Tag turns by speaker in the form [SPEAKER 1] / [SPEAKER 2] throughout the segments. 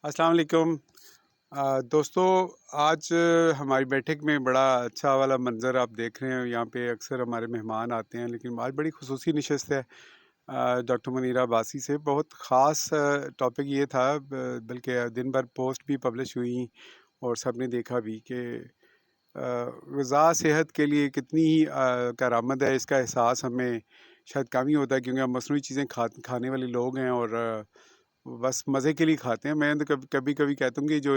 [SPEAKER 1] अस्सलाम वालेकुम। दोस्तों, आज हमारी बैठक में बड़ा अच्छा वाला मंज़र आप देख रहे हैं। यहाँ पे अक्सर हमारे मेहमान आते हैं, लेकिन आज बड़ी ख़ुसूसी नशस्त है डॉक्टर मुनीरा अब्बासी से। बहुत ख़ास टॉपिक ये था, बल्कि दिन भर पोस्ट भी पब्लिश हुई और सबने देखा भी कि ग़िज़ा सेहत के लिए कितनी ही कारआमद है। इसका एहसास हमें शायद कम ही होता है, क्योंकि हम मसनूई चीज़ें खाने वाले लोग हैं और बस मज़े के लिए खाते हैं। मैं तो कभी-कभी कहता हूँ कि जो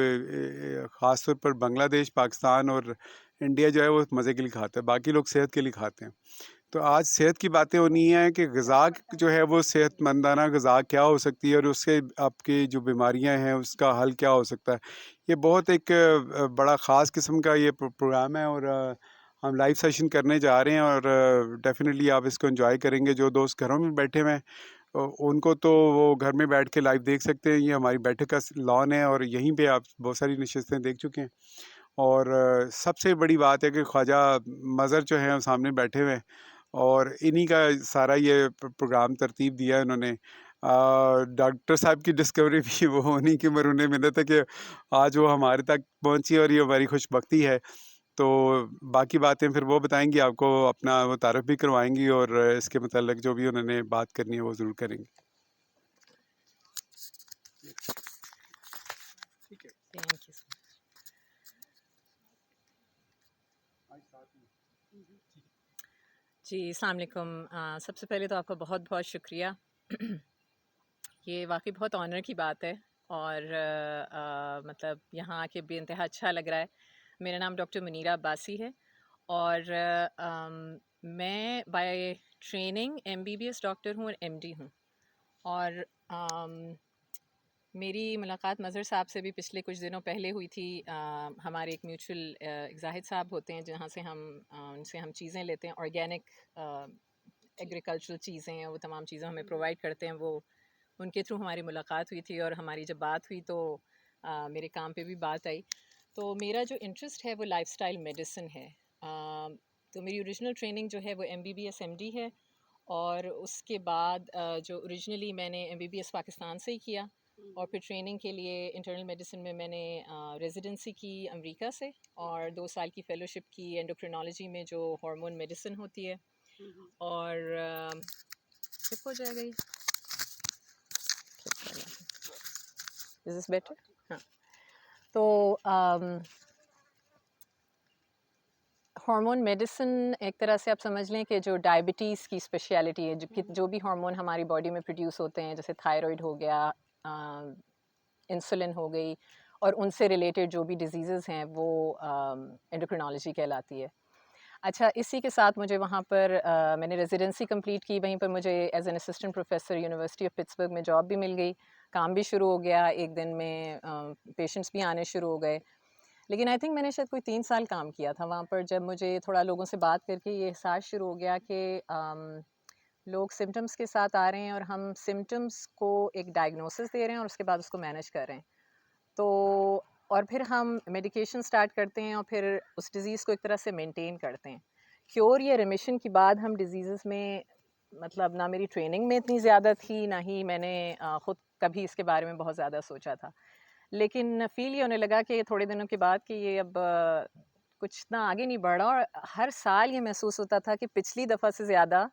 [SPEAKER 1] ख़ास तौर पर बांग्लादेश, पाकिस्तान और इंडिया जो है वो मज़े के लिए खाता है, बाकी लोग सेहत के लिए खाते हैं। तो आज सेहत की बातें होनी है कि ग़िज़ा जो है वो सेहतमंदाना ग़िज़ा क्या हो सकती है और उससे आपकी जो बीमारियाँ हैं उसका हल क्या हो सकता है। ये बहुत एक बड़ा ख़ास किस्म का ये प्रोग्राम है और हम लाइव सेशन करने जा रहे हैं और डेफ़िनेटली आप इसको एन्जॉय करेंगे। जो दोस्त घरों में बैठे हुए हैं उनको तो वो घर में बैठ के लाइव देख सकते हैं। ये हमारी बैठक का लॉन है और यहीं पे आप बहुत सारी नशिस्तें देख चुके हैं। और सबसे बड़ी बात है कि ख्वाजा मज़हर जो हैं वो सामने बैठे हुए हैं और इन्हीं का सारा ये प्रोग्राम तरतीब दिया है इन्होंने। डॉक्टर साहब की डिस्कवरी भी वो उन्हीं की उन्हें मिन्नत है कि आज वो हमारे तक पहुँची और ये हमारी खुशबख्ती है। तो बाकी बातें फिर वो बताएँगी आपको, अपना वो तारुफ़ भी करवाएँगी और इसके मतलब जो भी उन्होंने बात करनी है वो ज़रूर करेंगी। ठीक है।
[SPEAKER 2] Thank you. जी, अस्सलाम वालेकुम। सबसे पहले तो आपका बहुत-बहुत शुक्रिया। ये वाक़ई बहुत ऑनर की बात है और मतलब यहाँ आके बेइंतहा अच्छा लग रहा है। मेरा नाम डॉक्टर मुनीरा अब्बासी है और मैं बाय ट्रेनिंग एमबीबीएस डॉक्टर हूँ और एमडी हूँ और मेरी मुलाकात मज़हर साहब से भी पिछले कुछ दिनों पहले हुई थी। हमारे एक म्यूचुअल ज़ाहिद साहब होते हैं जहाँ से हम उनसे हम चीज़ें लेते हैं, ऑर्गेनिक एग्रीकल्चरल चीज़ें हैं, वो तमाम चीज़ें हमें प्रोवाइड करते हैं। वो उनके थ्रू हमारी मुलाकात हुई थी और हमारी जब बात हुई तो मेरे काम पे भी बात आई। तो मेरा जो इंटरेस्ट है वो लाइफस्टाइल मेडिसिन है। तो मेरी ओरिजिनल ट्रेनिंग जो है वो एमबीबीएस एमडी है और उसके बाद जो ओरिजिनली मैंने एमबीबीएस पाकिस्तान से ही किया और फिर ट्रेनिंग के लिए इंटरनल मेडिसिन में मैंने रेजिडेंसी की अमेरिका से और 2 साल की फ़ेलोशिप की एंडोक्रिनोलॉजी में जो हार्मोन मेडिसिन होती है। और स्किप हो जाएगा ये, इज दिस बेटर? हाँ। तो हार्मोन मेडिसिन एक तरह से आप समझ लें कि जो डायबिटीज़ की स्पेशलिटी है, जो भी हार्मोन हमारी बॉडी में प्रोड्यूस होते हैं, जैसे थायराइड हो गया, इंसुलिन हो गई और उनसे रिलेटेड जो भी डिजीज़ेज़ हैं वो एंडोक्रिनोलॉजी कहलाती है। अच्छा, इसी के साथ मुझे वहाँ पर मैंने रेजिडेंसी कंप्लीट की, वहीं पर मुझे as an assistant professor university of Pittsburgh में जॉब भी मिल गई, काम भी शुरू हो गया, एक दिन में पेशेंट्स भी आने शुरू हो गए। लेकिन आई थिंक मैंने शायद कोई 3 साल काम किया था वहाँ पर, जब मुझे थोड़ा लोगों से बात करके ये एहसास शुरू हो गया कि लोग सिम्टम्स के साथ आ रहे हैं और हम सिम्टम्स को एक डायग्नोसिस दे रहे हैं और उसके बाद उसको मैनेज कर रहे हैं। तो और फिर हम मेडिकेशन स्टार्ट करते हैं और फिर उस डिज़ीज़ को एक तरह से मेंटेन करते हैं। क्योर या रिमिशन की बाद हम डिजीज़ेज़ में, मतलब ना मेरी ट्रेनिंग में इतनी ज़्यादा थी, ना ही मैंने ख़ुद कभी इसके बारे में बहुत ज़्यादा सोचा था। लेकिन फ़ील ये होने लगा कि थोड़े दिनों के बाद कि ये अब कुछ इतना आगे नहीं बढ़ रहा और हर साल ये महसूस होता था कि पिछली दफ़ा से ज़्यादा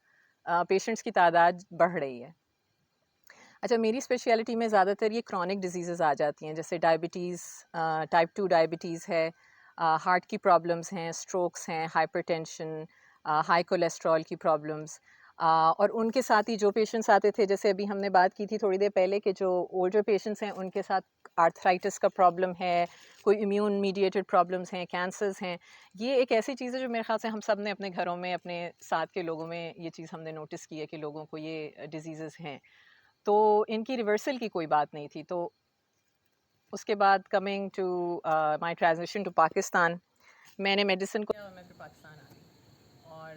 [SPEAKER 2] पेशेंट्स की तादाद बढ़ रही है। अच्छा, मेरी स्पेशलिटी में ज़्यादातर ये क्रॉनिक डिजीज़ेज़ आ जाती हैं, जैसे डायबिटीज़, टाइप 2 डायबिटीज़ है, हार्ट की प्रॉब्लम्स हैं, स्ट्रोक्स हैं, हाइपरटेंशन, हाई कोलेस्ट्रॉल की प्रॉब्लम्स। और उनके साथ ही जो पेशेंट्स आते थे, जैसे अभी हमने बात की थी थोड़ी देर पहले कि जो ओल्डर पेशेंट्स हैं उनके साथ आर्थराइटिस का प्रॉब्लम है, कोई इम्यून मीडिएटेड प्रॉब्लम्स हैं, कैंसर्स हैं। ये एक ऐसी चीज़ है जो मेरे ख़्याल से हम सब ने अपने घरों में, अपने साथ के लोगों में ये चीज़ हमने नोटिस की है कि लोगों को ये डिजीज़ेज़ हैं। तो इनकी रिवर्सल की कोई बात नहीं थी। तो उसके बाद coming to my transition to Pakistan, मैंने मेडिसिन को और मैं फिर पाकिस्तान आ गई और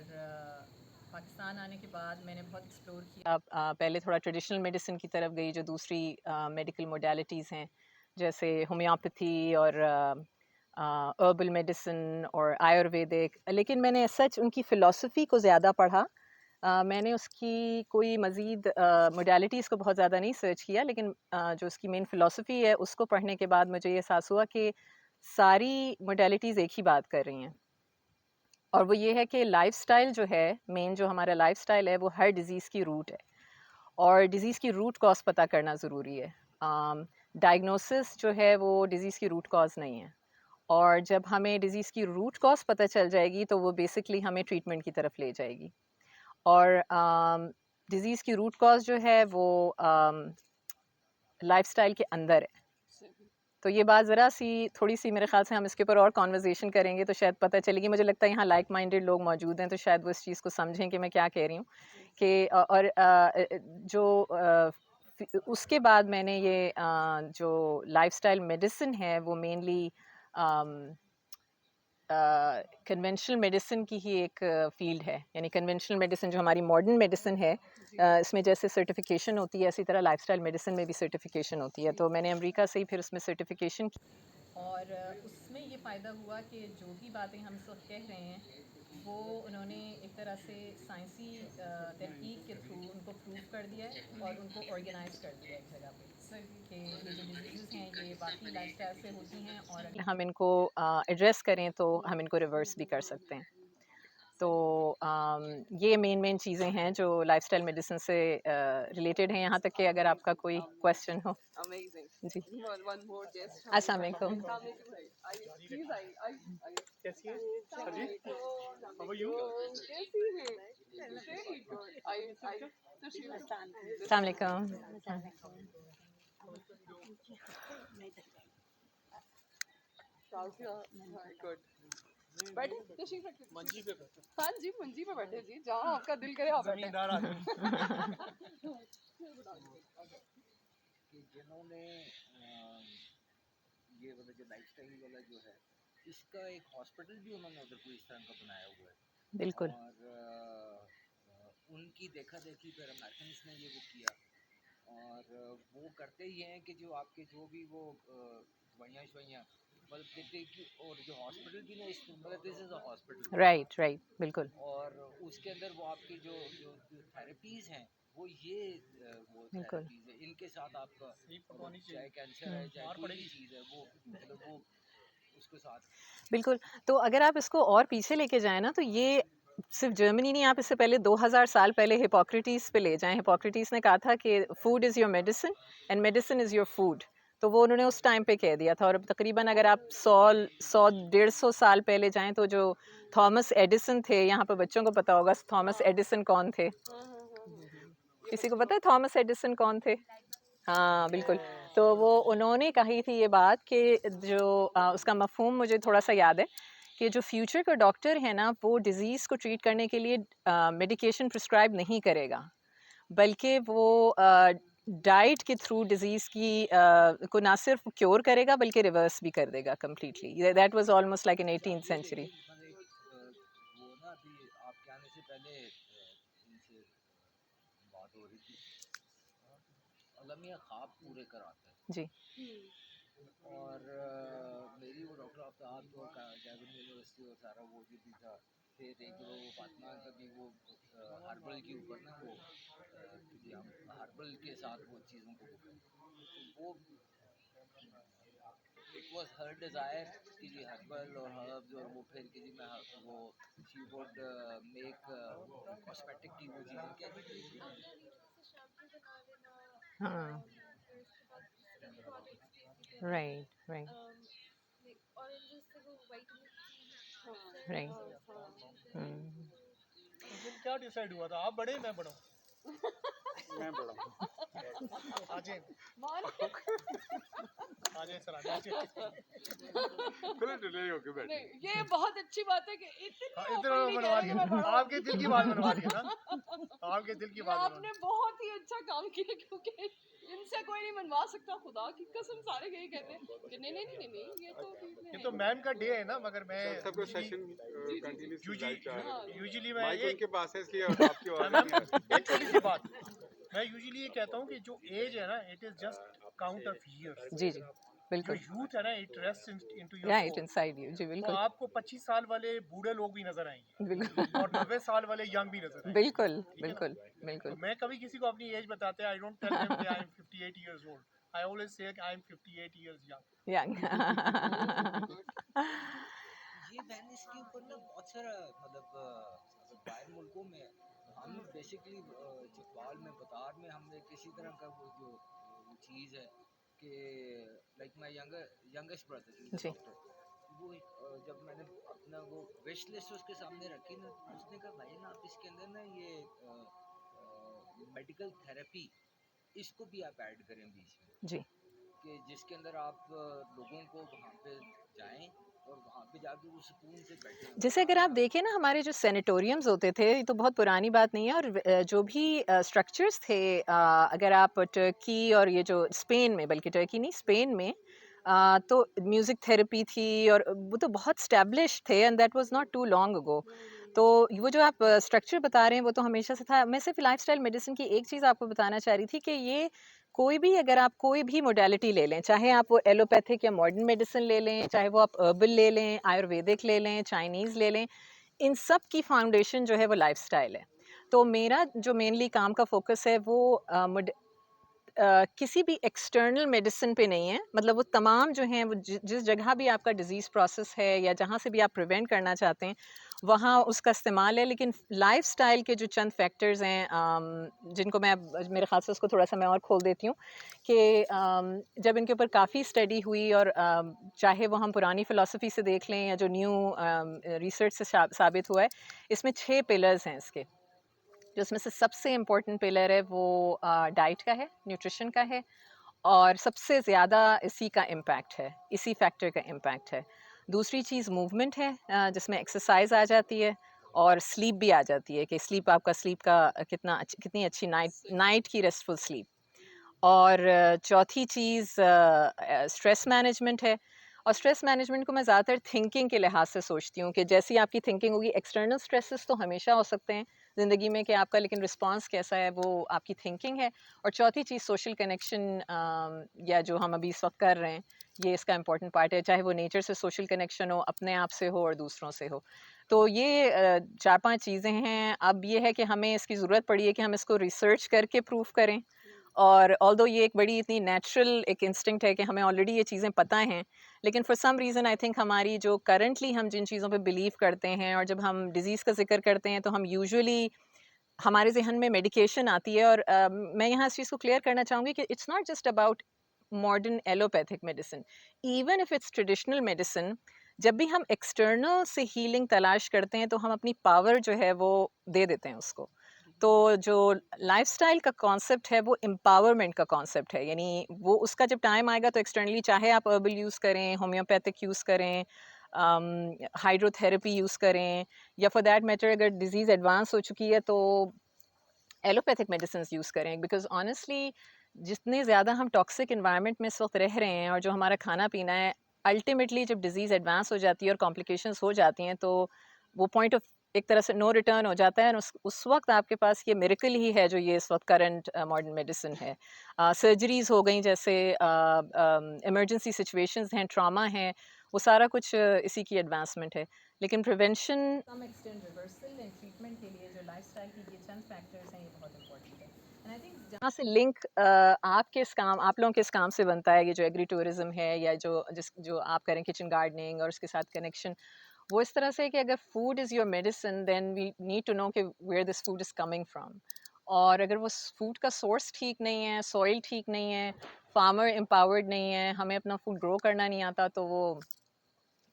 [SPEAKER 2] पाकिस्तान आने के बाद मैंने बहुत एक्सप्लोर किया। पहले थोड़ा ट्रेडिशनल मेडिसिन की तरफ गई, जो दूसरी मेडिकल मोडालिटीज़ हैं, जैसे होम्योपैथी और हर्बल मेडिसिन और आयुर्वेदिक। लेकिन मैंने सच उनकी फ़िलॉसफ़ी को ज़्यादा पढ़ा मैंने उसकी कोई मज़ीद मोडालिटीज़ को बहुत ज़्यादा नहीं सर्च किया, लेकिन जो उसकी मेन फ़िलॉसफ़ी है उसको पढ़ने के बाद मुझे ये एहसास हुआ कि सारी मोडालिटीज़ एक ही बात कर रही हैं। और वो ये है कि लाइफ़स्टाइल जो है, मेन जो हमारा लाइफ़स्टाइल है वो हर डिज़ीज़ की रूट है, और डिज़ीज़ की रूट कॉज़ पता करना ज़रूरी है। डायग्नोसिस जो है वो डिज़ीज़ की रूट कॉज़ नहीं है, और जब हमें डिज़ीज़ की रूट कॉज़ पता चल जाएगी तो वो बेसिकली हमें ट्रीटमेंट की तरफ ले जाएगी। और डिज़ीज़ की रूट कॉज़ जो है वो लाइफ़स्टाइल के अंदर है। तो ये बात ज़रा-सी थोड़ी-सी मेरे ख़्याल से हम इसके ऊपर और कन्वर्सेशन करेंगे तो शायद पता चलेगी। मुझे लगता है यहाँ लाइक माइंडेड लोग मौजूद हैं, तो शायद वो इस चीज़ को समझें कि मैं क्या कह रही हूँ। कि और जो उसके बाद मैंने ये जो लाइफ़स्टाइल मेडिसिन है वो मेनली अम कन्वेंशनल मेडिसिन की ही एक फ़ील्ड है। यानी कन्वेंशनल मेडिसिन जो हमारी मॉडर्न मेडिसिन है, इसमें जैसे सर्टिफ़िकेशन होती है, इसी तरह लाइफ़स्टाइल मेडिसिन में भी सर्टिफ़िकेशन होती है। तो मैंने अमेरिका से ही फिर उसमें सर्टिफ़िकेशन की, और उसमें ये फ़ायदा हुआ कि जो भी बातें हम सब कह रहे हैं वो उन्होंने एक तरह से साइंसी तहकीक के थ्रू उनको प्रूव कर दिया है और उनको ऑर्गेनाइज कर दिया है एक जगह पे कि ये जो डिजीज़ हैं ये वाकई लाइफस्टाइल से होती हैं, और अगर हम इनको एड्रेस करें तो हम इनको रिवर्स भी कर सकते हैं। तो ये मेन चीज़ें हैं जो लाइफस्टाइल मेडिसिन से रिलेटेड हैं, यहाँ तक कि अगर आपका कोई क्वेश्चन हो।
[SPEAKER 3] Amazing.
[SPEAKER 2] जी,
[SPEAKER 3] One more just.
[SPEAKER 2] अस्सलाम वालेकुम।
[SPEAKER 3] Please,
[SPEAKER 1] कैसी है sir ji? How are you?
[SPEAKER 3] कैसी हैं? Very good. So she was
[SPEAKER 2] अस्सलाम वालेकुम।
[SPEAKER 3] good. बैठे तशरीफ रखिए। मंजी पे बैठे। हाँ जी, मंजी पे बैठे जी, जहाँ आपका दिल करे आप बैठे।
[SPEAKER 1] जमींदार आदमी।
[SPEAKER 4] कि जिन्होंने ये वाला जो लाइफस्टाइल वाला जो है, इसका एक हॉस्पिटल भी उन्होंने उधर कोई इस तरह का बनाया हुआ है।
[SPEAKER 2] बिल्कुल।
[SPEAKER 4] और उनकी देखा देखी फिर अमेरिकन्स ने ये वो किया, और वो करते ही हैं कि जो आपके जो भी वो दवाइयाँ शवाइयाँ मतलब कहते हैं कि, और जो हॉस्पिटल भी ना इस मतलब this is a hospital,
[SPEAKER 2] right, right, बिल्कुल।
[SPEAKER 4] और उसके अंदर वो आपकी जो जो थेरेपीज़ हैं वो ये वो
[SPEAKER 2] बिल्कुल।
[SPEAKER 4] थेरेपीज़ है, इनके साथ आपका
[SPEAKER 1] पकवानी चाहिए।
[SPEAKER 4] चाहे कैंसर है चाहे कोई भी चीज़ है वो मतलब वो उसके साथ।
[SPEAKER 2] बिल्कुल। तो अगर आप इसको और पीछे लेके जाएँ ना, तो ये सिर्फ़ जर्मनी नहीं, आप इससे पहले 2000 साल पहले हिप्पोक्रेटिस पे ले जाएँ। हिप्पोक्रेटिस ने कहा था कि food is your medicine and medicine is your food. तो वो उन्होंने उस टाइम पे कह दिया था, और तकरीबन अगर आप 100 150 साल पहले जाएँ तो जो थॉमस एडिसन थे, यहाँ पे बच्चों को पता होगा थॉमस एडिसन कौन थे? किसी को पता है थॉमस एडिसन कौन थे? हाँ, बिल्कुल। तो वो उन्होंने कही थी ये बात कि जो उसका मफ़हूम मुझे थोड़ा-सा याद है कि जो फ्यूचर का डॉक्टर है ना, वो डिज़ीज़ को ट्रीट करने के लिए मेडिकेशन प्रिस्क्राइब नहीं करेगा, बल्कि वो डाइट के थ्रू डिज़ीज़ की को ना सिर्फ़ क्योर करेगा बल्कि रिवर्स भी कर देगा completely. That was almost like in 18th century.
[SPEAKER 4] मतलब एक वो ना अभी आपके आने से पहले इनसे बात हो रही थी, अलमिया ख्वाब पूरे कराते हैं,
[SPEAKER 2] जी,
[SPEAKER 4] और मेरी वो डॉक्टर आफ्ताब तो कैबिन यूनिवर्सिटी और सारा वो जो भी था, फिर एक वो फातिमा का भी वो हर्बल के ऊपर ना वो कि जी हम हर्बल के साथ वो चीज़ों को वो करें, तो वो इट वाज हर डिज़ायर कि जी हर्बल और हर्ब्स और वो फिर कि जी मैं वो शी वुड मेक कॉस्मेटिक की वो चीज़ें कहती थी।
[SPEAKER 2] हाँ, राइट, राइट, राइट। हुँ।
[SPEAKER 1] उस दिन क्या डिसाइड हुआ था? आप बड़े मैं बड़ा हूँ? मैं बड़ा हूँ। आ जाइए। आ जाइए सर, आ जाइए। पहले डिले होके बैठे।
[SPEAKER 3] नहीं, ये बहुत अच्छी बात है कि इतना
[SPEAKER 1] इतना
[SPEAKER 3] openly
[SPEAKER 1] मनवा
[SPEAKER 3] कह रहे हैं कि मैं
[SPEAKER 1] दिया,
[SPEAKER 3] बड़ा हूँ।
[SPEAKER 1] आपके दिल की बात मनवा दिया ना, आपके दिल की
[SPEAKER 3] ये
[SPEAKER 1] बात
[SPEAKER 3] आपने बहुत ही अच्छा काम किया, क्योंकि इनसे कोई नहीं मनवा सकता, खुदा की कसम सारे यही कहते हैं कि नहीं नहीं नहीं नहीं ये तो ठीक
[SPEAKER 1] ये
[SPEAKER 3] है।
[SPEAKER 1] तो मैम का डे है ना, मगर मैं
[SPEAKER 5] सबका सेशन कंटिन्यूसली लाइव जा रहा है।
[SPEAKER 1] यूजुअली मैं
[SPEAKER 5] माइक
[SPEAKER 1] ये
[SPEAKER 5] उनके पास है इसलिए आपकी आवाज़
[SPEAKER 1] मैम
[SPEAKER 5] नहीं आ रही।
[SPEAKER 1] एक छोटी सी बात, मैं यूजुअली ये कहता हूँ कि जो एज है ना, it is just count of years.
[SPEAKER 2] जी, जी।
[SPEAKER 6] जो
[SPEAKER 2] बिल्कुल
[SPEAKER 6] यूथ है ना it rest into your
[SPEAKER 2] right
[SPEAKER 6] soul.
[SPEAKER 2] Inside you जी
[SPEAKER 6] तो
[SPEAKER 2] बिल्कुल
[SPEAKER 6] आपको 25 साल वाले बूढ़े लोग भी नजर आएंगे
[SPEAKER 2] बिल्कुल
[SPEAKER 6] और 90 साल वाले यंग भी नजर आएंगे,
[SPEAKER 2] बिल्कुल
[SPEAKER 6] ठीक है ना।
[SPEAKER 2] बिल्कुल
[SPEAKER 6] तो
[SPEAKER 2] बिल्कुल
[SPEAKER 6] मैं कभी किसी को अपनी एज बताते आई डोंट टेल देम कि I am 58 years old, I always say I am 58 years young.
[SPEAKER 2] Young
[SPEAKER 4] ये बहन इसके ऊपर ना बहुत सारा मतलब अगर बाहर मुल्कों में हम बेसिकली चकवाल में बतार में हमने किसी तरह का वो जो चीज़ है कि like my youngest brother
[SPEAKER 2] ji
[SPEAKER 4] doctor, वो जब मैंने अपना वो विश लिस्ट उसके सामने रखी ना तो उसने कहा भाई ना आप इसके अंदर ना ये मेडिकल थेरेपी इसको भी आप ऐड करें बीच में,
[SPEAKER 2] जी
[SPEAKER 4] कि जिसके अंदर आप लोगों को वहाँ पे जाएं और वहाँ पे जाके वो सुकून से बैठे और
[SPEAKER 2] जैसे अगर
[SPEAKER 4] आराम
[SPEAKER 2] आप
[SPEAKER 4] से।
[SPEAKER 2] देखें ना हमारे जो सेनेटोरियम्स होते थे ये तो बहुत पुरानी बात नहीं है और जो भी स्ट्रक्चर्स थे अगर आप टर्की और ये जो स्पेन में बल्कि टर्की नहीं स्पेन में तो म्यूज़िक थेरेपी थी और वो तो बहुत स्टैब्लिश थे and that was not too long ago. तो वो जो आप स्ट्रक्चर बता रहे हैं वो तो हमेशा से था। मैं सिर्फ लाइफस्टाइल मेडिसिन की एक चीज़ आपको बताना चाह रही थी कि ये कोई भी अगर आप कोई भी मोडालिटी ले लें, चाहे आप वो एलोपैथिक या मॉडर्न मेडिसिन ले लें, चाहे वो आप हर्बल ले लें, आयुर्वेदिक ले लें, चाइनीज़ ले लें, इन सब की फाउंडेशन जो है वो लाइफ़स्टाइल है। तो मेरा जो मेनली काम का फ़ोकस है वो किसी भी एक्सटर्नल मेडिसिन पे नहीं है, मतलब वो तमाम जो हैं वो जिस जगह भी आपका डिज़ीज़ प्रोसेस है या जहाँ से भी आप प्रिवेंट करना चाहते हैं वहाँ उसका इस्तेमाल है। लेकिन लाइफस्टाइल के जो चंद फैक्टर्स हैं जिनको मैं मेरे ख़्याल से उसको थोड़ा सा मैं और खोल देती हूँ कि जब इनके ऊपर काफ़ी स्टडी हुई और चाहे वो हम पुरानी फ़िलासफ़ी से देख लें या जो न्यू रिसर्च से साबित हुआ है, इसमें 6 पिलर्स हैं इसके। जिसमें से सबसे इम्पोर्टेंट पिलर है वो डाइट का है, न्यूट्रिशन का है और सबसे ज़्यादा इसी का इम्पैक्ट है, इसी फैक्टर का इम्पैक्ट है। दूसरी चीज़ मूवमेंट है जिसमें एक्सरसाइज आ जाती है और स्लीप भी आ जाती है कि स्लीप का कितनी अच्छी नाइट की रेस्टफुल स्लीप। और चौथी चीज़ स्ट्रेस मैनेजमेंट है और स्ट्रेस मैनेजमेंट को मैं ज़्यादातर थिंकिंग के लिहाज से सोचती हूँ कि जैसी आपकी थिंकिंग होगी एक्सटर्नल स्ट्रेसेस तो हमेशा हो सकते हैं ज़िंदगी में कि आपका लेकिन रिस्पांस कैसा है वो आपकी थिंकिंग है। और चौथी चीज़ सोशल कनेक्शन या जो हम अभी इस वक्त कर रहे हैं ये इसका इम्पोर्टेंट पार्ट है, चाहे वो नेचर से सोशल कनेक्शन हो, अपने आप से हो और दूसरों से हो। तो ये 4-5 चीज़ें हैं। अब ये है कि हमें इसकी ज़रूरत पड़ी है कि हम इसको रिसर्च करके प्रूव करें और ऑल्दो ये एक बड़ी इतनी नेचुरल एक इंस्टिंक्ट है कि हमें ऑलरेडी ये चीज़ें पता हैं, लेकिन for some reason I think हमारी जो करंटली हम जिन चीज़ों पे बिलीव करते हैं और जब हम डिज़ीज़ का ज़िक्र करते हैं तो हम यूजुअली हमारे ज़हन में मेडिकेशन आती है और मैं यहाँ इस चीज़ को क्लियर करना चाहूँगी कि it's not just about modern allopathic medicine, even if it's traditional medicine. जब भी हम एक्सटर्नल से हीलिंग तलाश करते हैं तो हम अपनी पावर जो है वो दे देते हैं उसको। तो जो लाइफ़स्टाइल का कॉन्सेप्ट है वो एम्पावरमेंट का कॉन्सेप्ट है, यानी वो उसका जब टाइम आएगा तो एक्सटर्नली चाहे आप हर्बल यूज़ करें, होम्योपैथिक यूज़ करें, हाइड्रोथेरेपी यूज़ करें या फॉर दैट मैटर अगर डिज़ीज़ एडवांस हो चुकी है तो एलोपैथिक मेडिसिन यूज़ करें। बिकॉज ऑनेस्टली जितने ज़्यादा हम टॉक्सिक इन्वायरमेंट में इस वक्त रह रहे हैं और जो हमारा खाना पीना है, अल्टीमेटली जब डिज़ीज़ एडवांस हो जाती है और कॉम्प्लिकेशंस हो जाती हैं तो वो पॉइंट ऑफ एक तरह से नो रिटर्न हो जाता है और उस वक्त आपके पास ये मिरेकल ही है जो ये इस वक्त करंट मॉडर्न मेडिसिन है। सर्जरीज़ हो गई जैसे इमरजेंसी सिचुएशंस हैं, ट्रॉमा है, वो सारा कुछ इसी की एडवांसमेंट है। लेकिन prevention some extent reversal and treatment के लिए जो लाइफस्टाइल की ये चंद फैक्टर्स हैं ये बहुत इंपॉर्टेंट है। एंड आई थिंक जहाँ से लिंक आपके इस काम आप लोगों के इस काम से बनता है, ये जो एग्री टूरिज्म है या जो आप करें किचन गार्डनिंग और उसके साथ कनेक्शन, वो इस तरह से है कि अगर food is your medicine then we need to know कि where this food is coming from. और अगर वो फूड का सोर्स ठीक नहीं है, सॉइल ठीक नहीं है, फार्मर एम्पावर्ड नहीं है, हमें अपना फूड ग्रो करना नहीं आता तो वो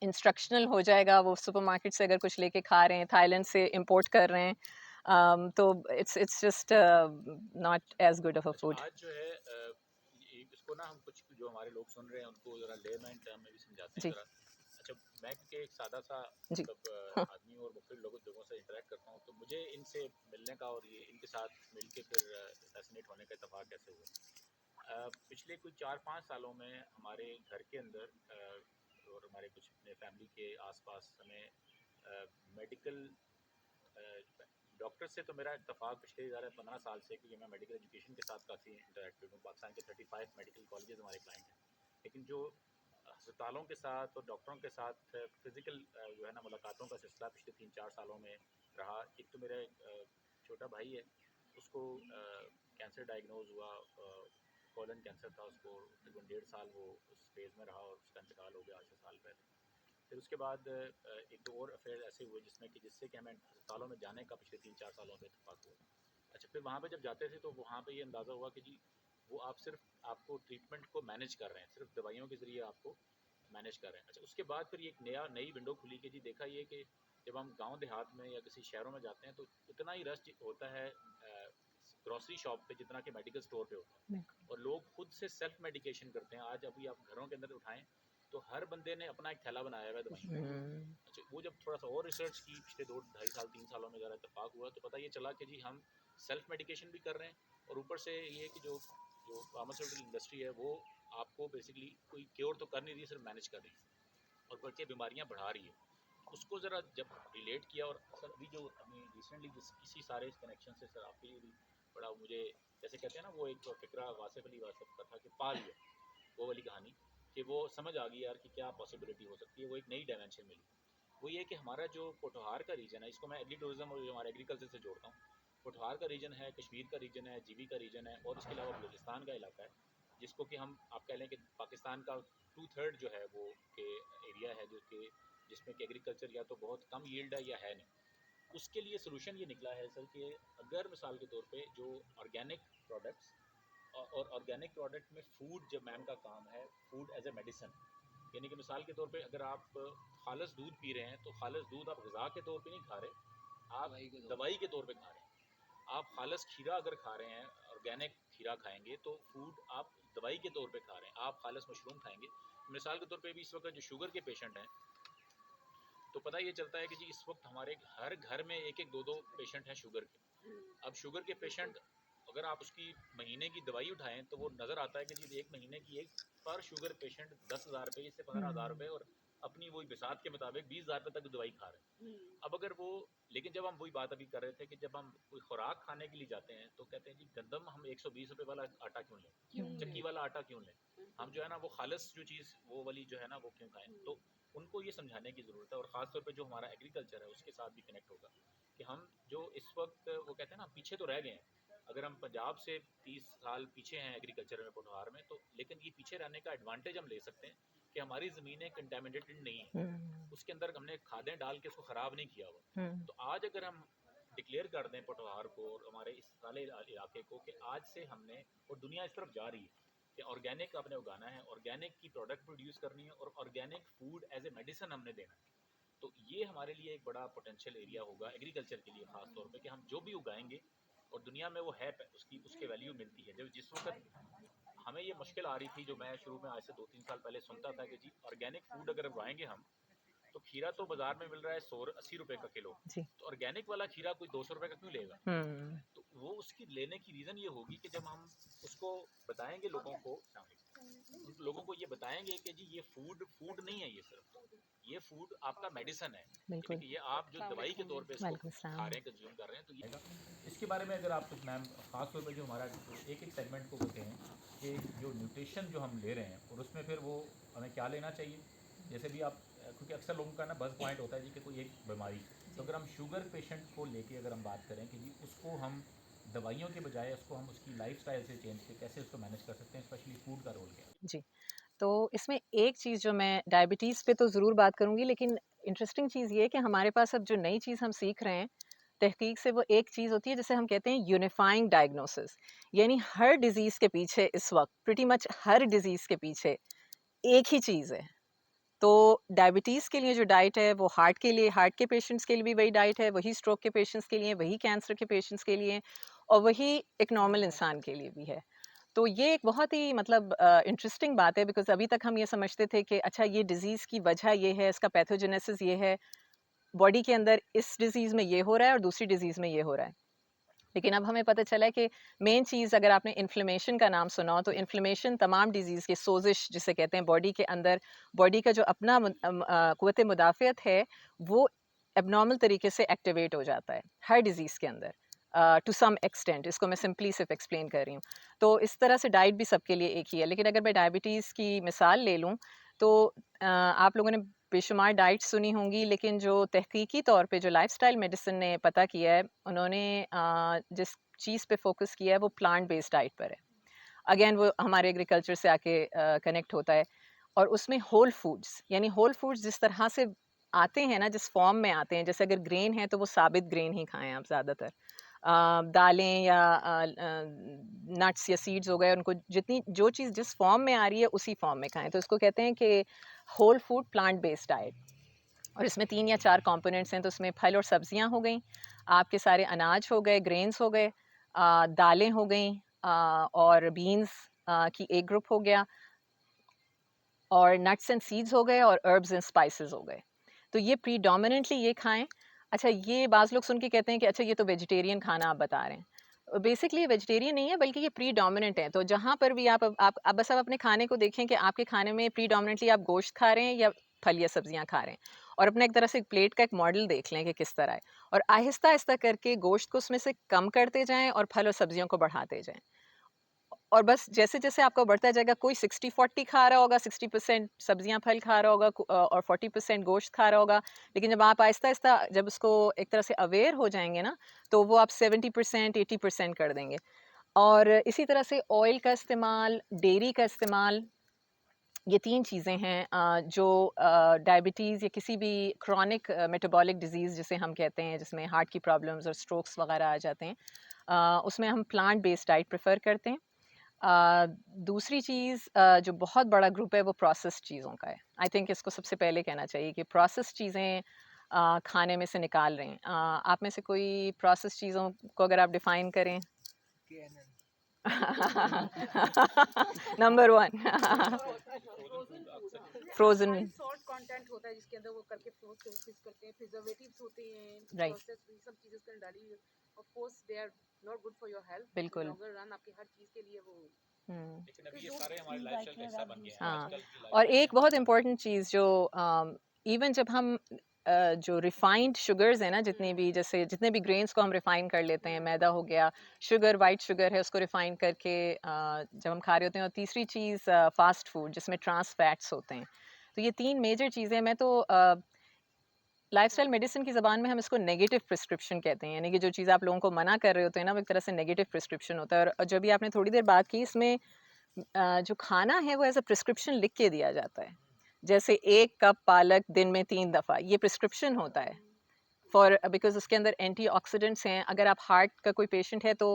[SPEAKER 2] इंस्ट्रक्शनल हो जाएगा। वो सुपरमार्केट से अगर कुछ लेके खा रहे हैं, थाईलैंड से इंपोर्ट कर रहे हैं, तो it's just not as good of a
[SPEAKER 7] अच्छा
[SPEAKER 2] फूड।
[SPEAKER 7] आज जो है इसको ना हम कुछ जो हमारे लोग सुन रहे हैं उनको ज़रा लेमैन टर्म में भी समझाते हैं
[SPEAKER 2] जी
[SPEAKER 7] ज़रा। अच्छा मैं क्योंकि एक सादा सा
[SPEAKER 2] जी
[SPEAKER 7] मतलब आदमी और मुख्तलिफ लोगों से इंटरेक्ट करता हूँ तो मुझे इनसे मिलने का और ये इनके साथ मिल के फिर फैसिनेट होने का इत्तेफाक कैसे हुआ। पिछले कुछ 4-5 सालों में हमारे घर के अंदर और हमारे कुछ अपने फैमिली के आसपास हमें मेडिकल डॉक्टर से तो मेरा इत्तेफाक पिछले 15 साल से, क्योंकि मैं मेडिकल एजुकेशन के साथ काफ़ी इंटरेक्टेड हूँ। पाकिस्तान के 35 मेडिकल कॉलेजेस हमारे क्लाइंट हैं। लेकिन जो अस्पतालों के साथ और डॉक्टरों के साथ फिज़िकल जो है ना मुलाकातों का सिलसिला पिछले 3-4 सालों में रहा। एक तो मेरा छोटा भाई है, उसको कैंसर डायग्नोज हुआ, कोलन कैंसर था उसको, तकरीबन 1.5 साल वो उस फेज़ में रहा और उसका इंतकाल हो गया आज से साल पहले। फिर उसके बाद एक दो और अफेयर ऐसे हुए जिससे कि हमें अस्पतालों में जाने का पिछले 3-4 सालों में इत्तेफाक हुआ। अच्छा, फिर वहाँ पे जब जाते थे तो वहाँ पे ये अंदाज़ा हुआ कि जी वो आप सिर्फ आपको ट्रीटमेंट को मैनेज कर रहे हैं, सिर्फ दवाइयों के ज़रिए आपको मैनेज कर रहे हैं। अच्छा, उसके बाद फिर ये एक नई विंडो खुली कि जी देखा ये कि जब हम गांव देहात में या किसी शहरों में जाते हैं तो उतना ही रश होता है ग्रोसरी शॉप पे जितना कि मेडिकल स्टोर पे होता है, और लोग खुद से सेल्फ मेडिकेशन करते हैं। आज अभी आप घरों के अंदर उठाएं तो हर बंदे ने अपना एक थैला बनाया हुआ है दवाइयों का। अच्छा, वो जब थोड़ा सा और रिसर्च की पिछले 2-2.5 साल 3 सालों में ज़रा इत्तेफाक हुआ तो पता ये चला कि जी हम सेल्फ मेडिकेशन भी कर रहे हैं, और ऊपर से ये कि जो जो फार्मास्यूटिकल इंडस्ट्री है वो आपको बेसिकली कोई क्योर तो कर नहीं रही, सिर्फ मैनेज कर रही है और बल्कि बीमारियां बढ़ा रही है। उसको ज़रा जब रिलेट किया, और सर अभी जो अभी रिसेंटली इसी सारे कनेक्शन से सर आपके लिए भी बड़ा मुझे जैसे कहते हैं ना वो एक फ़िक्रा वासिफ अली वासफ का था कि पा लिया वो वाली कहानी, कि वो समझ आ गई यार कि क्या पॉसिबिलिटी हो सकती है, वो एक नई डायमेंशन मिली। वो ये कि हमारा जो पोठोहार का रीजन है, इसको मैं एग्री टूरिज्म और जो हमारा एग्रीकल्चर से जोड़ता हूँ। पोठोहार का रीजन है, कश्मीर का रीजन है, जीबी का रीजन है, और इसके अलावा बलूचिस्तान का इलाका है, जिसको कि हम आप कह लें कि पाकिस्तान का 2/3 जो है वो के एरिया है जो कि जिसमें कि एग्रीकल्चर या तो बहुत कम यील्ड है या है नहीं। उसके लिए सोल्यूशन ये निकला है सर कि अगर मिसाल के तौर पे जो ऑर्गेनिक प्रोडक्ट्स, और ऑर्गेनिक प्रोडक्ट में फूड जब मैम का काम है, फूड एज ए मेडिसिन, यानी कि मिसाल के तौर पे अगर आप खालस दूध पी रहे हैं तो खालस दूध आप ग़िज़ा के तौर पे नहीं खा रहे, आप दवाई के तौर पे खा रहे हैं। आप खालस खीरा अगर खा रहे हैं, ऑर्गेनिक खीरा खाएंगे तो फूड आप दवाई के तौर पे खा रहे हैं। आप खालस मशरूम खाएंगे, मिसाल के तौर पे भी इस वक्त जो शुगर के पेशेंट हैं तो पता ये चलता है कि जी इस वक्त हमारे हर घर में एक एक दो दो पेशेंट हैं शुगर के। अब शुगर के पेशेंट अगर आप उसकी महीने की दवाई उठाएं तो वो नज़र आता है कि जी एक महीने की एक पर शुगर पेशेंट 10,000 रुपये से 15,000 रुपये और अपनी वही बिसात के मुताबिक 20,000 रुपये तक दवाई खा रहे हैं। अब अगर वो, लेकिन जब हम वही बात अभी कर रहे थे कि जब हम कोई खुराक खाने के लिए जाते हैं तो कहते हैं जी गंदम हम 120 रुपये वाला आटा क्यों लें, चक्की वाला आटा क्यों लें, हम जो है ना वो खालस जो चीज़ वो वाली जो है ना वो क्यों खाएं। तो उनको ये समझाने की ज़रूरत है, और ख़ास तौर पे जो हमारा एग्रीकल्चर है उसके साथ भी कनेक्ट होगा कि हम जो इस वक्त वो कहते हैं ना पीछे तो रह गए हैं। अगर हम पंजाब से 30 साल पीछे हैं एग्रीकल्चर में पोठोहार में, तो लेकिन ये पीछे रहने का एडवांटेज हम ले सकते हैं कि हमारी ज़मीनें कंटेमिनेटेड नहीं है, उसके अंदर हमने खादें डाल के उसको ख़राब नहीं किया हुआ। तो आज अगर हम डिक्लेयर कर दें पोठोहार को और हमारे इस सारे इलाके को कि आज से हमने, और दुनिया इस तरफ जा रही है कि ऑर्गेनिक आपने उगाना है, ऑर्गेनिक की प्रोडक्ट प्रोड्यूस करनी है और organic food as a medicine हमने देना है, तो ये हमारे लिए एक बड़ा पोटेंशियल एरिया होगा एग्रीकल्चर के लिए ख़ास तौर पे कि हम जो भी उगाएंगे और दुनिया में वो है उसके वैल्यू मिलती है। जब जिस वक्त हमें ये मुश्किल आ रही थी, जो मैं शुरू में आज से 2-3 साल पहले सुनता था कि जी ऑर्गेनिक फूड अगर उगाएंगे हम तो खीरा तो बाजार में मिल रहा है 180 रुपए का किलो, तो ऑर्गेनिक वाला खीरा कोई 200 रुपए का क्यों लेगा। तो वो उसकी लेने की रीज़न ये होगी कि जब हम उसको बताएंगे लोगों को, उन लोगों को ये बताएंगे कि जी ये फूड नहीं है, ये सिर्फ ये फूड आपका मेडिसिन है, यानी कि ये आप जो दवाई के तौर पे इसको खा रहे हैं, कंज्यूम कर रहे हैं। तो ये इसके बारे में अगर आप कुछ मैम ख़ास तौर पे जो हमारा एक एक सेगमेंट को होते हैं कि जो न्यूट्रिशन जो हम ले रहे हैं और उसमें फिर वो हमें क्या लेना चाहिए, जैसे भी आप, क्योंकि अक्सर लोगों का ना बस पॉइंट होता है जी कि कोई एक बीमारी, तो अगर हम शुगर पेशेंट को लेके अगर हम बात करें कि जी उसको हम दवाइयों के बजाय उसको हम उसकी लाइफस्टाइल से चेंज के कैसे उसको मैनेज कर सकते हैं, स्पेशली फूड का रोल क्या है।
[SPEAKER 2] जी, तो इसमें एक चीज़ जो मैं डायबिटीज़ पे तो ज़रूर बात करूँगी, लेकिन इंटरेस्टिंग चीज़ ये है कि हमारे पास अब जो नई चीज़ हम सीख रहे हैं, तहकीक से, वो एक चीज़ होती है जिसे हम कहते हैं यूनिफाइंग डायग्नोसिस। यानी हर डिज़ीज़ के पीछे इस वक़्त प्रीटी मच हर डिज़ीज़ के पीछे एक ही चीज़ है। तो डायबिटीज़ के लिए जो डाइट है वो हार्ट के लिए, हार्ट के पेशेंट्स के लिए भी वही डाइट है, वही स्ट्रोक के पेशेंट्स के लिए, वही कैंसर के पेशेंट्स के लिए और वही एक नॉर्मल इंसान के लिए भी है। तो ये एक बहुत ही मतलब इंटरेस्टिंग बात है, बिकॉज़ अभी तक हम ये समझते थे कि अच्छा ये डिज़ीज़ की वजह ये है, इसका पैथोजेनेसिस ये है, बॉडी के अंदर इस डिज़ीज़ में ये हो रहा है और दूसरी डिज़ीज़ में ये हो रहा है। लेकिन अब हमें पता चला है कि मेन चीज़, अगर आपने इन्फ्लेमेशन का नाम सुना हो, तो इन्फ्लेमेशन तमाम डिज़ीज़ के, सोजिश जिसे कहते हैं, बॉडी के अंदर बॉडी का जो अपना क़ुव्वत मुदाफ़ियत है वो एबनॉर्मल तरीके से एक्टिवेट हो जाता है हर डिज़ीज़ के अंदर। To some extent. इसको मैं सिंपली सिर्फ एक्सप्लेन कर रही हूँ। तो इस तरह से डाइट भी सबके लिए एक ही है। लेकिन अगर मैं डायबिटीज़ की मिसाल ले लूँ तो आप लोगों ने बेशुमार डाइट सुनी होंगी, लेकिन जो तहकीकी तौर पे जो लाइफस्टाइल मेडिसिन ने पता किया है, उन्होंने जिस चीज़ पे फोकस किया है वो प्लांट बेस्ड डाइट पर है। अगेन वो हमारे एग्रीकल्चर से आके कनेक्ट होता है। और उसमें होल फूड्स, यानी होल फूड्स जिस तरह से आते हैं ना, जिस फॉर्म में आते हैं, जैसे अगर ग्रेन है तो वो साबित ग्रेन ही खाएं आप ज़्यादातर। दालें या नट्स या सीड्स हो गए, उनको जितनी जो चीज़ जिस फॉर्म में आ रही है उसी फॉर्म में खाएं। तो इसको कहते हैं कि whole food plant based diet. और इसमें 3 या 4 कंपोनेंट्स हैं। तो उसमें फल और सब्जियां हो गई, आपके सारे अनाज हो गए, ग्रेन्स हो गए, दालें हो गई, और बीन्स की एक ग्रुप हो गया, और नट्स एंड सीड्स हो गए, और हर्ब्स एंड स्पाइसेस हो गए। तो ये प्रीडोमिनेंटली ये खाएं। अच्छा, ये बाज़ लोग सुन के कहते हैं कि अच्छा ये तो वेजिटेरियन खाना आप बता रहे हैं। बेसिकली ये वेजिटेरियन नहीं है, बल्कि ये प्रीडोमिनेंट है। तो जहाँ पर भी आप बस आप अपने खाने को देखें कि आपके खाने में प्रीडोमिनेंटली आप गोश्त खा रहे हैं या फल या सब्जियां खा रहे हैं, और अपना एक तरह से प्लेट का एक मॉडल देख लें कि किस तरह है, और आहिस्ता आहिस्ता करके गोश्त को उसमें से कम करते जाएं और फल और सब्जियों को बढ़ाते जाएं। और बस जैसे-जैसे आपका बढ़ता जाएगा, कोई 60-40 खा रहा होगा, 60% सब्जियाँ फल खा रहा होगा, और 40% गोश्त खा रहा होगा। लेकिन जब आप आहिस्ता-आहिस्ता जब उसको एक तरह से अवेयर हो जाएँगे ना, तो वो आप 70% 80% कर देंगे। और इसी तरह से ऑयल का इस्तेमाल, डेयरी का इस्तेमाल, ये 3 चीज़ें हैं जो डायबिटीज़ या किसी भी क्रॉनिक मेटाबॉलिक डिज़ीज़ जिसे हम कहते हैं, जिसमें हार्ट की प्रॉब्लम्स और स्ट्रोक्स वगैरह आ जाते हैं, उसमें हम प्लांट बेस्ड डाइट प्रेफ़र करते हैं। दूसरी चीज़, जो बहुत बड़ा ग्रुप है वो प्रोसेस्ड चीज़ों का है। आई थिंक इसको सबसे पहले कहना चाहिए कि प्रोसेस्ड चीज़ें खाने में से निकाल रहे हैं। आप में से कोई प्रोसेस्ड चीज़ों को अगर आप डिफ़ाइन करें?
[SPEAKER 4] KNN।
[SPEAKER 2] नंबर 1
[SPEAKER 7] फ्रोजन फूड अक्सर
[SPEAKER 2] फ्रोज़न।
[SPEAKER 3] सॉल्ट कंटेंट होता है जिसके अंदर वो करके फ्रीज करते हैं, प्रिजर्वेटिव्स होते हैं,
[SPEAKER 2] राइट,
[SPEAKER 3] प्रोसेस सब चीजें उसके अंदर डाली हुई। Of course they are not good for your health.
[SPEAKER 2] बिल्कुल।
[SPEAKER 3] लॉन्गर रन आपकी हर चीज के लिए वो
[SPEAKER 2] हुँ।
[SPEAKER 7] लेकिन अभी ये सारे हमारे लाइफस्टाइल का हिस्सा बन गए हैं
[SPEAKER 2] हाँ,
[SPEAKER 7] आजकल की
[SPEAKER 2] और
[SPEAKER 7] लाइफस्टाइल
[SPEAKER 2] एक बहुत इम्पोर्टेंट चीज़ जो इवन जब हम जो रिफाइंड शुगर्स हैं ना, जितनी भी, जैसे जितने भी ग्रेन्स को हम रिफाइन कर लेते हैं, मैदा हो गया, शुगर, वाइट शुगर है, उसको रिफाइन करके जब हम खा रहे होते हैं। और तीसरी चीज़ फास्ट फूड, जिसमें ट्रांस फैट्स होते हैं। तो ये 3 मेजर चीज़ें, मैं तो लाइफस्टाइल मेडिसिन की ज़बान में हम इसको नेगेटिव प्रिस्क्रिप्शन कहते हैं, यानी कि जो चीज़ आप लोगों को मना कर रहे होते हैं ना, वो एक तरह से नेगेटिव प्रिस्क्रिप्शन होता है। और जब भी आपने थोड़ी देर बात की, इसमें जो खाना है वो एज अ प्रिस्क्रिप्शन लिख के दिया जाता है। जैसे 1 कप पालक दिन में 3 दफ़ा, ये प्रिस्क्रिप्शन होता है फॉर, बिकॉज़ उसके अंदर एंटीऑक्सीडेंट्स हैं। अगर आप हार्ट का कोई पेशेंट है तो,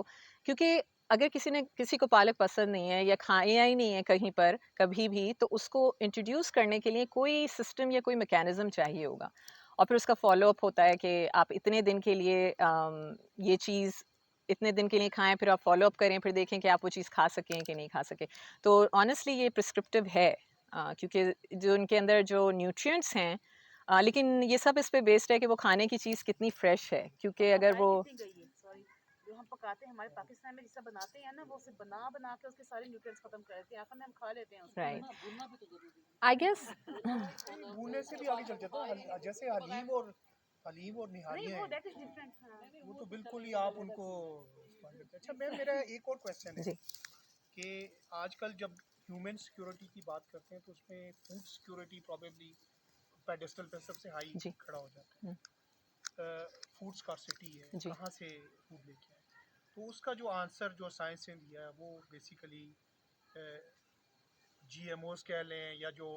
[SPEAKER 2] क्योंकि अगर किसी को पालक पसंद नहीं है या खाया ही नहीं है कहीं पर कभी भी, तो उसको इंट्रोड्यूस करने के लिए कोई सिस्टम या कोई मैकेनिज़्म चाहिए होगा। और फिर उसका फ़ॉलो-अप होता है कि आप इतने दिन के लिए ये चीज़ इतने दिन के लिए खाएँ, फिर आप फ़ॉलो-अप करें, फिर देखें कि आप वो चीज़ खा सकें कि नहीं खा सकें। तो ऑनेस्टली ये प्रिस्क्रिप्टिव है, क्योंकि जो उनके अंदर जो न्यूट्रिएंट्स हैं, लेकिन ये सब इस पे बेस्ड है कि वो खाने की चीज़ कितनी फ्रेश है, क्योंकि अगर वो
[SPEAKER 3] सॉरी जो हम पकाते हैं हमारे पाकिस्तान में जिससे बनाते हैं ना, वो उसे बना बना के उसके सारे न्यूट्रिएंट्स खत्म कर देते हैं। आखिर में हम खा लेते हैं उसको।
[SPEAKER 2] राइट,
[SPEAKER 3] भूनना भी तो जरूरी है।
[SPEAKER 2] I guess.
[SPEAKER 6] भूनने से भी आगे चल जाता है, जैसे हलीम और
[SPEAKER 3] नहीं
[SPEAKER 6] निहारियाँ
[SPEAKER 3] वो
[SPEAKER 6] हैं,
[SPEAKER 3] दैट इज डिफरेंट।
[SPEAKER 6] वो तो बिल्कुल ही आप उनको इस्तेमाल करते हैं। अच्छा, मेरा एक और क्वेश्चन है
[SPEAKER 2] जी,
[SPEAKER 6] कि आजकल जब ह्यूमन सिक्योरिटी की बात करते हैं तो उसमें फूड सिक्योरिटी प्रॉबेबली पेडेस्टल पे सबसे हाई
[SPEAKER 2] जी,
[SPEAKER 6] खड़ा हो जाता है। फूड स्कार्सिटी है,
[SPEAKER 2] जी,
[SPEAKER 6] कहाँ से फूड लेके आए, तो उसका जो आंसर जो साइंस ने दिया है वो बेसिकली जीएमओस कह लें या जो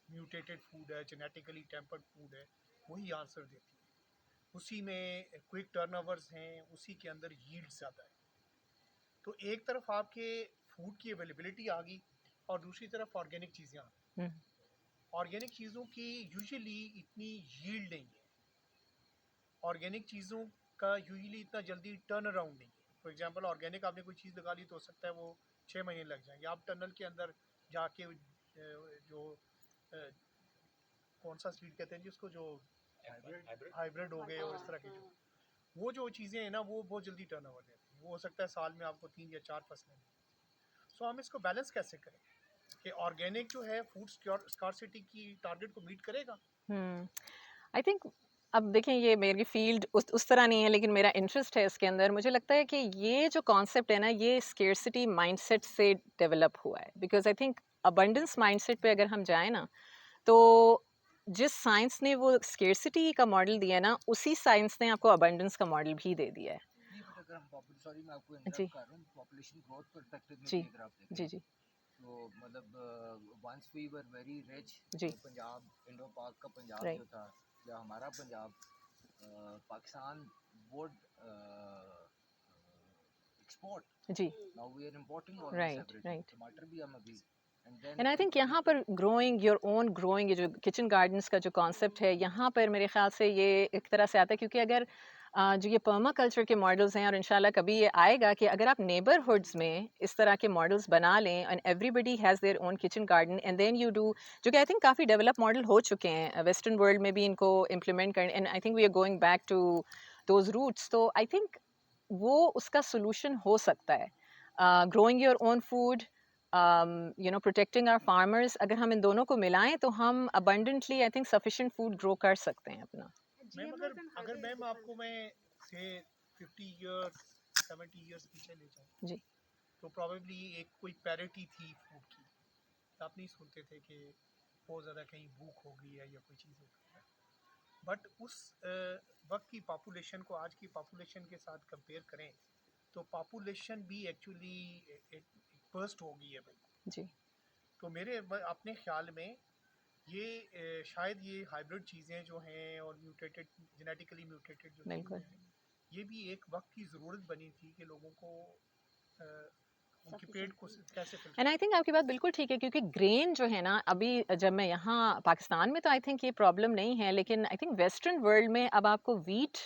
[SPEAKER 6] म्यूटेटेड फूड है, जेनेटिकली टेम्पर्ड फूड है, वही आंसर देती है। उसी में क्विक टर्नओवर्स हैं, उसी के अंदर यील्ड ज़्यादा है। तो एक तरफ आपके फूड की अवेलेबिलिटी आ गई और दूसरी तरफ ऑर्गेनिक चीज़ें आ गई।
[SPEAKER 2] हुँ,
[SPEAKER 6] ऑर्गेनिक चीज़ों की यूजुअली इतनी यील्ड नहीं है, ऑर्गेनिक चीज़ों का यूजुअली इतना जल्दी टर्न अराउंड नहीं है। फॉर एग्जांपल ऑर्गेनिक आपने कोई चीज़ लगा ली तो हो सकता है वो 6 महीने लग जाएंगे। आप टनल के अंदर जाके जो कौन सा सीड कहते हैं जी उसको, जो
[SPEAKER 7] हाइब्रिड
[SPEAKER 6] हाइब्रिड हो गए और इस तरह के जो वो जो चीज़ें हैं ना, वो बहुत जल्दी टर्न ओवर देती हैं। वो हो सकता है साल में आपको 3 या 4 फसलें मिलें। सो हम इसको बैलेंस कैसे करें कि ऑर्गेनिक जो है फूड स्कार्सिटी की टारगेट को मीट करेगा?
[SPEAKER 2] हुँ। आई थिंक अब देखें ये मेरी फ़ील्ड उस तरह नहीं है, लेकिन मेरा इंटरेस्ट है इसके अंदर। मुझे लगता है कि ये जो कॉन्सेप्ट है ना, ये स्केर्सिटी माइंडसेट से डेवलप हुआ है। Because I think abundance mindset पे अगर हम जाएँ ना, तो जिस साइंस ने वो स्केर्सिटी का मॉडल दिया है ना, उसी साइंस ने आपको अबंडेंस का मॉडल भी दे दिया है।
[SPEAKER 4] नहीं, बट अगर हम सॉरी मैं आपको
[SPEAKER 2] जी,
[SPEAKER 4] इंटरप्ट कर रहा हूँ, पॉपुलेशन ग्रोथ पर्सपेक्टिव में
[SPEAKER 2] जी,
[SPEAKER 4] भी अगर आप देखें,
[SPEAKER 2] जी, जी,
[SPEAKER 4] तो मतलब once we were very rich,
[SPEAKER 2] जी,
[SPEAKER 4] जो पंजाब इंडो पाक का पंजाब
[SPEAKER 2] राइट,
[SPEAKER 4] जो था, या हमारा पंजाब, पाकिस्तान वुड एक्सपोर्ट,
[SPEAKER 2] जी,
[SPEAKER 4] now we are importing almost
[SPEAKER 2] right,
[SPEAKER 4] everything,
[SPEAKER 2] right.
[SPEAKER 4] टमाटर भी हम अभी, and
[SPEAKER 2] and
[SPEAKER 4] then
[SPEAKER 2] I think यहाँ पर ग्रोइंग योर ओन ग्रोइंग, ये जो किचन गार्डन्स का जो कॉन्सेप्ट है, यहाँ पर मेरे ख्याल से ये एक तरह से आता है, क्योंकि अगर जो ये पर्मा कल्चर के मॉडल्स हैं, और इंशाल्लाह कभी ये आएगा कि अगर आप नेबरहुड्स में इस तरह के मॉडल्स बना लें and everybody has their own kitchen garden and then you do, जो कि आई थिंक काफ़ी डेवलप मॉडल हो चुके हैं वेस्टर्न वर्ल्ड में भी, इनको इम्प्लीमेंट करें, and I think we are going back to those roots. तो आई थिंक वो उसका सोल्यूशन हो सकता है, growing your own food, protecting our farmers. अगर हम इन दोनों को मिलाएं तो हम abundantly I think sufficient food grow कर सकते हैं अपना।
[SPEAKER 6] मैम अगर मैम आपको मैं से 50 इयर्स 70 इयर्स पीछे ले जाऊँ,
[SPEAKER 2] जी,
[SPEAKER 6] तो प्रॉबेबली एक कोई पैरिटी थी फूड की। तो आप नहीं सुनते थे कि बहुत ज़्यादा कहीं भूख हो गई है या कोई चीज़ हो गई है। बट उस वक्त की पॉपुलेशन को आज की पॉपुलेशन के साथ कंपेयर करें, तो पॉपुलेशन भी एक्चुअली एक बर्स्ट हो गई है बिल्कुल।
[SPEAKER 2] जी,
[SPEAKER 6] तो मेरे अपने ख्याल में ये शायद ये हाइब्रिड चीज़ें जो हैं और म्यूटेटेड जेनेटिकली म्यूटेटेड जो चीज़ें
[SPEAKER 2] बिल्कुल।
[SPEAKER 6] हैं, ये भी एक वक्त की ज़रूरत बनी थी कि लोगों को अ, उनके पेट को कैसे फिल
[SPEAKER 2] एंड आई थिंक आपकी बात बिल्कुल ठीक है, क्योंकि ग्रेन जो है ना, अभी जब मैं यहाँ पाकिस्तान में तो आई थिंक ये प्रॉब्लम नहीं है, लेकिन आई थिंक वेस्टर्न वर्ल्ड में अब आपको वीट,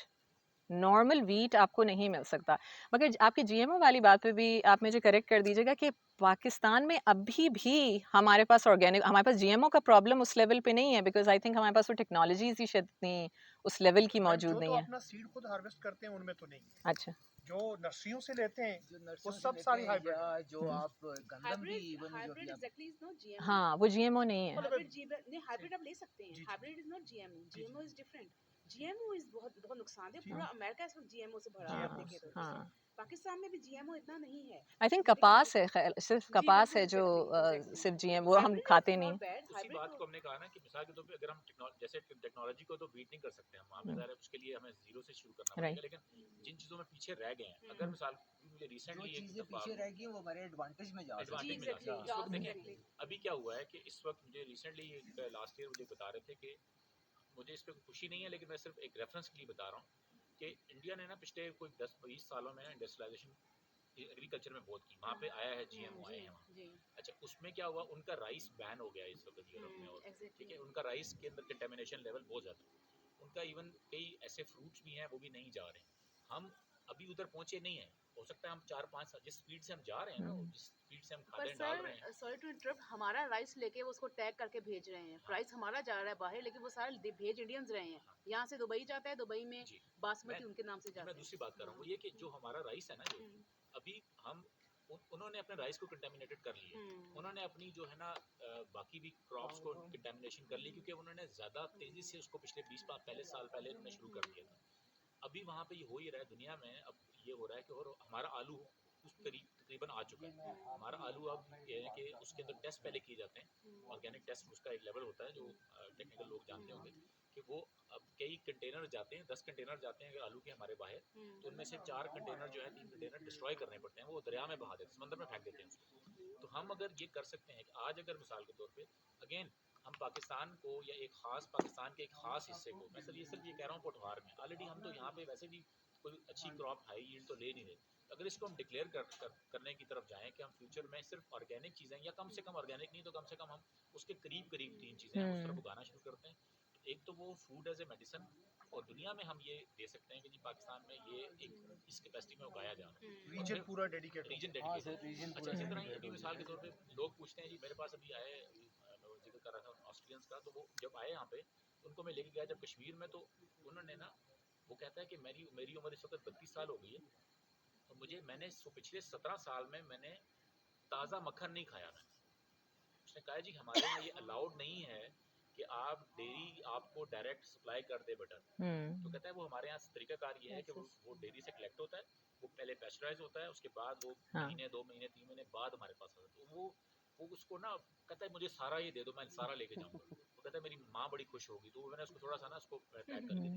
[SPEAKER 2] नॉर्मल वीट आपको नहीं मिल सकता। मगर आपकी जीएमओ वाली बात पे भी आप मुझे करेक्ट कर दीजिएगा कि पाकिस्तान में अभी भी हमारे पास ऑर्गेनिक, हमारे पास जीएमओ का प्रॉब्लम उस लेवल पे नहीं है, बिकॉज आई थिंक हमारे पास वो टेक्नोलॉजीज ही शायद इतनी उस लेवल की
[SPEAKER 6] मैम
[SPEAKER 2] मौजूद
[SPEAKER 6] जो तो
[SPEAKER 2] नहीं है।
[SPEAKER 6] अपना सीड खुद हार्वेस्ट करते हैं उनमें तो नहीं है।
[SPEAKER 2] अच्छा।
[SPEAKER 6] जो नर्सरियों से लेते हैं
[SPEAKER 4] जो
[SPEAKER 6] वो
[SPEAKER 4] नर्सरियों से
[SPEAKER 6] सब
[SPEAKER 4] लेते
[SPEAKER 6] सारी
[SPEAKER 4] हैं,
[SPEAKER 6] हाइब्रिड
[SPEAKER 4] या
[SPEAKER 6] है।
[SPEAKER 4] जो आप गंदम भी इवन जो
[SPEAKER 3] हाइब्रिड
[SPEAKER 4] भी आप
[SPEAKER 3] एग्जैक्टली इज नॉट जीएमओ।
[SPEAKER 2] हाँ, वो जीएमओ नहीं है।
[SPEAKER 6] मतलब
[SPEAKER 3] हाइब्रिड नहीं, हाइब्रिड आप ले सकते हैं,
[SPEAKER 6] जी जी
[SPEAKER 3] हाइब्रिड इज नॉट जीएमओ,
[SPEAKER 6] जी जी
[SPEAKER 3] GMO is different. GMO is बहुत बहुत नुकसानदेह,
[SPEAKER 6] जी
[SPEAKER 3] पूरा अमेरिका इस वक्त जीएमओ से भरा है, आप
[SPEAKER 2] हाँ,
[SPEAKER 3] देखें तो।
[SPEAKER 2] हाँ।
[SPEAKER 3] पाकिस्तान में भी जीएमओ इतना नहीं है,
[SPEAKER 2] आई थिंक
[SPEAKER 3] लेकिन
[SPEAKER 2] कपास है, सिर्फ
[SPEAKER 3] जी
[SPEAKER 2] कपास
[SPEAKER 3] बिल्कुल
[SPEAKER 2] है जो
[SPEAKER 3] एग्जैक्टली
[SPEAKER 2] सिर्फ जीएम,
[SPEAKER 3] तो
[SPEAKER 2] वो हम
[SPEAKER 3] हाइब्रिड
[SPEAKER 2] खाते
[SPEAKER 3] इज
[SPEAKER 2] नहीं।
[SPEAKER 3] नॉट बैड,
[SPEAKER 7] उसी
[SPEAKER 3] हाइब्रिड
[SPEAKER 7] बात
[SPEAKER 3] तो
[SPEAKER 7] को हमने कहा ना कि मिसाल के तौर पे अगर हम जैसे टेक्नोलॉजी को तो बीट नहीं कर सकते हम, हमें ज़ाहिर है उसके लिए हमें जीरो से शुरू करना
[SPEAKER 2] राइट।
[SPEAKER 7] पड़ेगा, लेकिन जिन चीज़ों में पीछे रह गए हैं, अगर मिसाल मुझे
[SPEAKER 4] जो
[SPEAKER 7] रिसेंटली एक
[SPEAKER 4] चीज़ें
[SPEAKER 7] दफ़ा
[SPEAKER 4] पीछे रह गई हैं वो हमारे एडवांटेज में जा
[SPEAKER 3] जी
[SPEAKER 4] सकती
[SPEAKER 7] एडवांटेज
[SPEAKER 4] हैं।
[SPEAKER 7] में जा
[SPEAKER 3] एग्जैक्टली,
[SPEAKER 7] सकते हैं। इस वक्त देखें
[SPEAKER 3] एग्जैक्टली।
[SPEAKER 7] अभी क्या हुआ है कि इस वक्त मुझे रिसेंटली एक लास्ट ईयर मुझे बता रहे थे कि मुझे इस पर खुशी नहीं है, लेकिन मैं सिर्फ एक रेफरेंस के लिए बता रहा हूँ कि इंडिया ने ना पिछले कोई 10-20 सालों में इंडस्ट्रियलाइजेशन एग्रीकल्चर में बहुत की, वहाँ पे आया है जीएमओ आए
[SPEAKER 3] जी
[SPEAKER 7] हैं वहाँ।
[SPEAKER 3] जी
[SPEAKER 7] अच्छा, उसमें क्या हुआ, उनका राइस बैन हो गया इस वक्त यूरोप में, और ठीक
[SPEAKER 3] एग्जैक्टली।
[SPEAKER 7] है, उनका राइस के अंदर कंटेमिनेशन लेवल बहुत ज़्यादा, उनका इवन कई ऐसे फ्रूट्स भी हैं वो भी नहीं जा रहे हैं। हम अभी उधर पहुंचे नहीं हैं, हो सकता है हम 4-5 साल जिस स्पीड से हम जा रहे हैं ना, जिस स्पीड से हम
[SPEAKER 3] पर
[SPEAKER 7] खादें डाल रहे हैं।
[SPEAKER 3] सर सॉरी टू इंटरप्ट, हमारा राइस लेके वो उसको टैग करके भेज रहे हैं,
[SPEAKER 7] हाँ,
[SPEAKER 3] प्राइस हमारा जा रहा है बाहर, लेकिन वो सारे भेज इंडियंस रहे हैं।
[SPEAKER 7] हाँ,
[SPEAKER 3] यहाँ से दुबई जाता है, दुबई में
[SPEAKER 7] जी मैं
[SPEAKER 3] बासमती उनके नाम से
[SPEAKER 7] जी मैं
[SPEAKER 3] जाते
[SPEAKER 7] दूसरी
[SPEAKER 3] हैं।
[SPEAKER 7] बात कर रहा हूँ, वो ये कि जो हमारा राइस है ना, जो अभी हम उन्होंने अपने राइस को कंटेमिनेटेड कर लिया, उन्होंने अपनी जो है ना बाकी भी क्रॉप्स को कंटेमिनेशन कर ली, क्योंकि उन्होंने ज़्यादा तेज़ी से उसको पिछले 20 साल पहले उन्होंने शुरू कर दिया था। अभी वहाँ पे ये हो ही रहा है दुनिया में, अब ये हो रहा है कि और हमारा आलू उस तकरीबन आ चुका है। हमारा आलू अब ये है कि उसके अंदर टेस्ट पहले किए जाते हैं, ऑर्गेनिक टेस्ट उसका एक लेवल होता है जो टेक्निकल लोग जानते होंगे, कि वो अब कई कंटेनर जाते हैं, 10 कंटेनर जाते हैं आलू के हमारे बाहर, तो उनमें से 4 कंटेनर जो है, 3 कंटेनर डिस्ट्रॉय करने पड़ते हैं, वो दरिया में बहा देते हैं, समंदर में फेंक देते हैं उसको। तो हम अगर ये कर सकते हैं कि आज अगर मिसाल के तौर पे अगेन हम पाकिस्तान को, या एक खास पाकिस्तान के एक खास हिस्से को, मैं सिर्फ ये कह रहा हूँ पोठवार में ऑलरेडी हम तो यहाँ पे वैसे भी कोई अच्छी क्रॉप हाई यील्ड तो ले नहीं रहे, तो अगर इसको हम डिक्लेयर करने की तरफ जाएं कि हम फ्यूचर में सिर्फ ऑर्गेनिक चीज़ें, या कम से कम ऑर्गेनिक नहीं तो कम से कम हम उसके करीब करीब 3 चीज़ें हम उस तरफ उगाना शुरू करते हैं, तो एक तो वो फूड एज ए मेडिसिन, और दुनिया में हम ये दे सकते हैं कि जी पाकिस्तान में ये एक इस कैपेसिटी में उगाया जा रहा है, और
[SPEAKER 6] रीजन
[SPEAKER 7] फिर
[SPEAKER 6] पूरा डेडिकेट हो
[SPEAKER 7] रीजन
[SPEAKER 4] हाँ
[SPEAKER 7] डेडिकेट
[SPEAKER 4] सर,
[SPEAKER 7] हो।
[SPEAKER 4] रीजन
[SPEAKER 7] अच्छा,
[SPEAKER 4] पूरा
[SPEAKER 7] इसी तरह ही
[SPEAKER 4] डेडिकेट
[SPEAKER 7] अभी
[SPEAKER 4] हो
[SPEAKER 7] मिसाल के
[SPEAKER 4] जाएगा।
[SPEAKER 7] तौर पे लोग पूछते हैं जी, मेरे पास अभी आए, मैं वो जिक्र कर रहा था ऑस्ट्रेलियंस का, तो वो जब आए यहाँ पे, तो उनको मैं लेके गया जब कश्मीर में, तो उन्होंने ना, वो कहता है कि मेरी मेरी उम्र इस वक्त 32 साल हो गई है, तो मैंने पिछले 17 साल में मैंने ताज़ा मक्खन नहीं खाया। मैं उसने कहा जी हमारे यहाँ ये अलाउड नहीं है कि आप डेयरी आपको डायरेक्ट सप्लाई कर दे बटर, तो कहता है वो हमारे यहाँ तरीकाकार ये है कि वो डेयरी से कलेक्ट होता है, वो पहले पैस्चराइज होता है, उसके बाद वो
[SPEAKER 2] हाँ
[SPEAKER 7] महीने 2 महीने 3 महीने बाद हमारे पास आता है। तो वो उसको ना कहता है मुझे सारा ये दे दो, मैं सारा लेके जाऊंगा। वो कहता है मेरी माँ बड़ी खुश होगी। तो मैंने उसको थोड़ा सा ना उसको पैक करके दिया।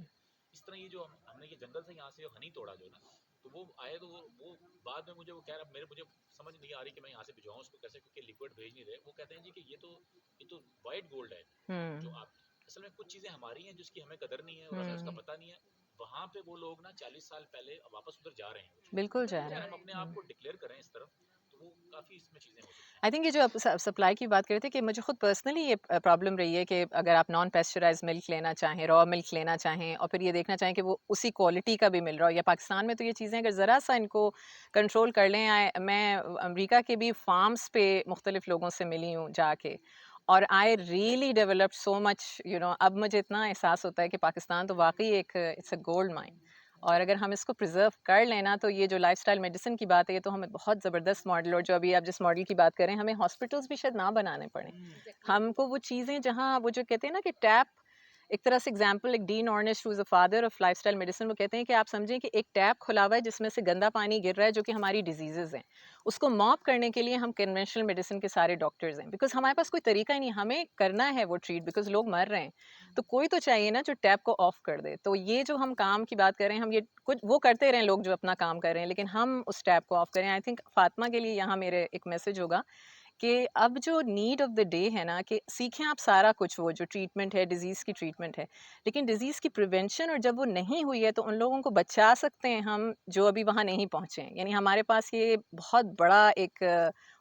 [SPEAKER 7] इस तरह ये जो हमने ये जंगल से यहाँ से हनी तोड़ा जो ना, तो वो आए तो वो बाद में मुझे वो कह रहा, मुझे समझ नहीं आ रही कि मैं यहाँ से भिजवाऊँ उसको कैसे, क्योंकि लिक्विड भेज नहीं रहे। वो कहते हैं जी कि ये तो वाइट गोल्ड है जो आप, असल में कुछ चीज़ें हमारी हैं जिसकी हमें कदर नहीं है और हमें उसका पता नहीं है। वहाँ पे वो लोग ना 40 साल पहले वापस उधर जा रहे हैं वो चीज़।
[SPEAKER 2] बिल्कुल जा
[SPEAKER 7] तो
[SPEAKER 2] रहे
[SPEAKER 7] अगर
[SPEAKER 2] हैं।
[SPEAKER 7] हम अपने आप को डिक्लेयर करें इस तरफ, तो वो काफ़ी इसमें चीज़ें हो सकती हैं।
[SPEAKER 2] आई थिंक ये जो आप सप्लाई की बात कर रहे थे कि मुझे खुद पर्सनली ये प्रॉब्लम रही है कि अगर आप नॉन पेस्चराइज मिल्क लेना चाहें, रॉ मिल्क लेना चाहें और फिर ये देखना चाहें कि वो उसी क्वालिटी का भी मिल रहा हो, या पाकिस्तान में तो ये चीज़ें अगर ज़रा सा इनको कंट्रोल कर लें। मैं अमेरिका के भी फार्म्स पे मुख्तलिफ लोगों से मिली हूँ जाके, और I really developed so much अब मुझे इतना एहसास होता है कि पाकिस्तान तो वाकई एक इट्स अ गोल्ड माइन। और अगर हम इसको प्रिजर्व कर लेना, तो ये जो लाइफस्टाइल मेडिसिन की बात है, ये तो हमें बहुत ज़बरदस्त मॉडल, और जो अभी आप जिस मॉडल की बात करें, हमें हॉस्पिटल्स भी शायद ना बनाने पड़े। हमको वो चीज़ें जहाँ वो जो कहते हैं ना कि टैप, एक तरह से एग्जाम्पल, एक Dean Ornish who is a father of lifestyle medicine, वो कहते हैं कि आप समझें कि एक टैप खुला हुआ है जिसमें से गंदा पानी गिर रहा है जो कि हमारी डिजीजेज हैं। उसको मॉप करने के लिए हम कन्वेंशनल मेडिसिन के सारे डॉक्टर्स हैं, बिकॉज हमारे पास कोई तरीका ही नहीं, हमें करना है वो ट्रीट, बिकॉज लोग मर रहे हैं। तो कोई तो चाहिए ना जो टैप को ऑफ कर दे। तो ये जो हम काम की बात कर रहे हैं, हम ये कुछ वो करते रहें लोग जो अपना काम कर रहे हैं, लेकिन हम उस टैप को ऑफ करें। आई थिंक फातिमा के लिए यहाँ मेरे एक मैसेज होगा कि अब जो नीड ऑफ द डे है ना, कि सीखें आप सारा कुछ, वो जो ट्रीटमेंट है, डिज़ीज़ की ट्रीटमेंट है, लेकिन डिज़ीज़ की प्रिवेंशन, और जब वो नहीं हुई है तो उन लोगों को बचा सकते हैं हम जो अभी वहाँ नहीं पहुँचे हैं। यानी हमारे पास ये बहुत बड़ा एक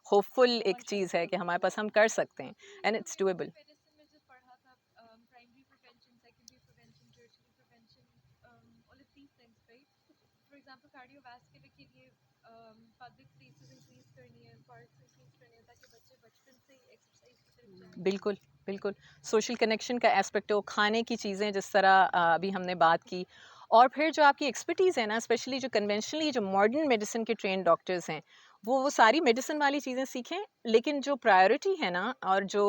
[SPEAKER 2] होपफुल एक चीज़ है कि हमारे पास हम कर सकते हैं, एंड इट्स डूएबल।
[SPEAKER 3] मेडिसिन में जो पढ़ा था, primary prevention, secondary prevention, tertiary prevention, all of these things, right? For example cardiovascular के लिए पब्लिक प्लेसेस इंक्रीज करनी है, पार्क्स इंक्रीज करने हैं, ताकि बच्चे बचपन से ही एक्सरसाइज की तरफ जाएं।
[SPEAKER 2] बिल्कुल, बिल्कुल। सोशल कनेक्शन का एस्पेक्ट हो, खाने की चीज़ें जिस तरह अभी हमने बात की, और फिर जो आपकी एक्सपर्टीज़ है ना, स्पेशली जो कन्वेंशनली जो मॉडर्न मेडिसिन के ट्रेन्ड डॉक्टर्स हैं, वो सारी मेडिसिन वाली चीज़ें सीखें। लेकिन जो प्रायोरिटी है ना, और जो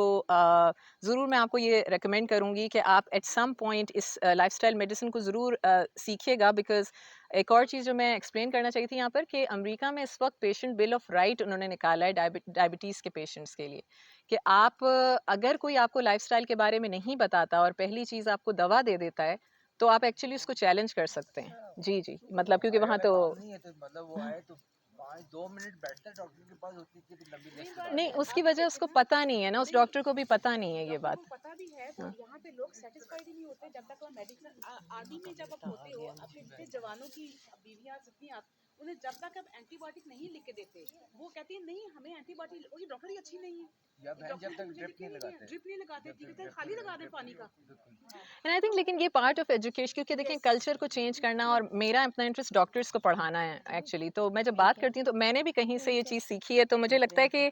[SPEAKER 2] ज़रूर मैं आपको ये रिकमेंड करूँगी कि आप एट सम पॉइंट इस लाइफ़स्टाइल मेडिसिन को ज़रूर सीखिएगा, बिकॉज़ एक और चीज़ जो मैं एक्सप्लेन करना चाहिए थी यहाँ पर, कि अमेरिका में इस वक़्त पेशेंट बिल ऑफ राइट उन्होंने निकाला है डायबिटीज़ के पेशेंट्स के लिए, कि आप अगर कोई आपको लाइफ़स्टाइल के बारे में नहीं बताता और पहली चीज़ आपको दवा दे देता है, तो आप एक्चुअली उसको चैलेंज कर सकते हैं। जी, जी। मतलब क्योंकि वहाँ तो
[SPEAKER 4] काम नहीं है, तो मतलब वो आए तो 5-2 मिनट बैठता है डॉक्टर के पास, उतनी इतनी लंबी लिस्ट बना
[SPEAKER 2] नहीं,
[SPEAKER 4] देता है।
[SPEAKER 2] उसकी वजह उसको पता नहीं है ना, उस डॉक्टर को भी पता नहीं है ये
[SPEAKER 8] डॉक्टर
[SPEAKER 2] बात।
[SPEAKER 8] को पता भी है, तो
[SPEAKER 2] हाँ।
[SPEAKER 8] यहाँ पे लोग सेटिस्फाइड ही नहीं होते जब तक वो मेडिसिन आर्मी में जब आप होते हो, अपने जितने जवानों की बीवियाँ जितनी उन्हें जब तक आप एंटीबायोटिक नहीं लिख के देते, वो कहती है नहीं हमें एंटीबायोटिक, वो ये डॉक्टर ही अच्छी नहीं है,
[SPEAKER 4] या बहन जब तक
[SPEAKER 8] मुझे
[SPEAKER 4] ड्रिप
[SPEAKER 8] लिखे
[SPEAKER 4] नहीं
[SPEAKER 8] नहीं है,
[SPEAKER 4] लगाते,
[SPEAKER 8] ड्रिप नहीं लगाते,
[SPEAKER 4] जब तक
[SPEAKER 8] कहते हैं
[SPEAKER 4] ड्रिप
[SPEAKER 8] खाली
[SPEAKER 4] नहीं
[SPEAKER 8] लगा
[SPEAKER 4] लगाते,
[SPEAKER 8] दें पानी का।
[SPEAKER 4] बिल्कुल।
[SPEAKER 2] एंड आई थिंक लेकिन ये पार्ट ऑफ एजुकेशन, क्योंकि देखें कल्चर को चेंज करना, और मेरा अपना इंटरेस्ट डॉक्टर्स को पढ़ाना है एक्चुअली, तो मैं जब बात करती हूँ तो मैंने भी कहीं से ये चीज़ सीखी है, तो मुझे लगता है कि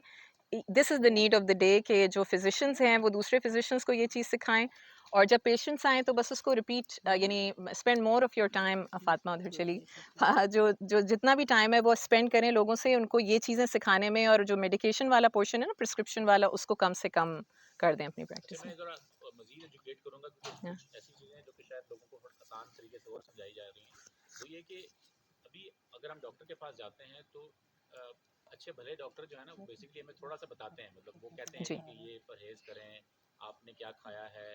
[SPEAKER 2] this is the need of the day, कि जो फिजिशियंस हैं वो दूसरे फिजिशियंस को ये चीज़ सिखाएं, और जब पेशेंट्स आएँ तो बस उसको रिपीट, यानी spend more of your time, Fatima उधर चली, हाँ, जो जो जितना भी टाइम है वो स्पेंड करें लोगों से, उनको ये चीज़ें सिखाने में, और जो मेडिकेशन वाला पोर्शन है ना, प्रिस्क्रिप्शन वाला, उसको कम से कम कर दें अपनी
[SPEAKER 7] अच्छा,
[SPEAKER 2] प्रैक्टिस
[SPEAKER 7] मैं
[SPEAKER 2] में।
[SPEAKER 7] ज़रा मज़ीद एजुकेट करूँगा, क्योंकि
[SPEAKER 2] हाँ।
[SPEAKER 7] कुछ ऐसी चीज़ें हैं जो कि शायद लोगों को थोड़ा आसान तरीके से और समझाई जा रही हैं। वो ये कि अभी अगर हम डॉक्टर के पास जाते हैं तो अ, अच्छे भले डॉक्टर जो है ना, वो बेसिकली हमें थोड़ा सा बताते हैं, मतलब वो कहते हैं
[SPEAKER 2] जी।
[SPEAKER 7] जी कि ये परहेज़ करें, आपने क्या खाया है,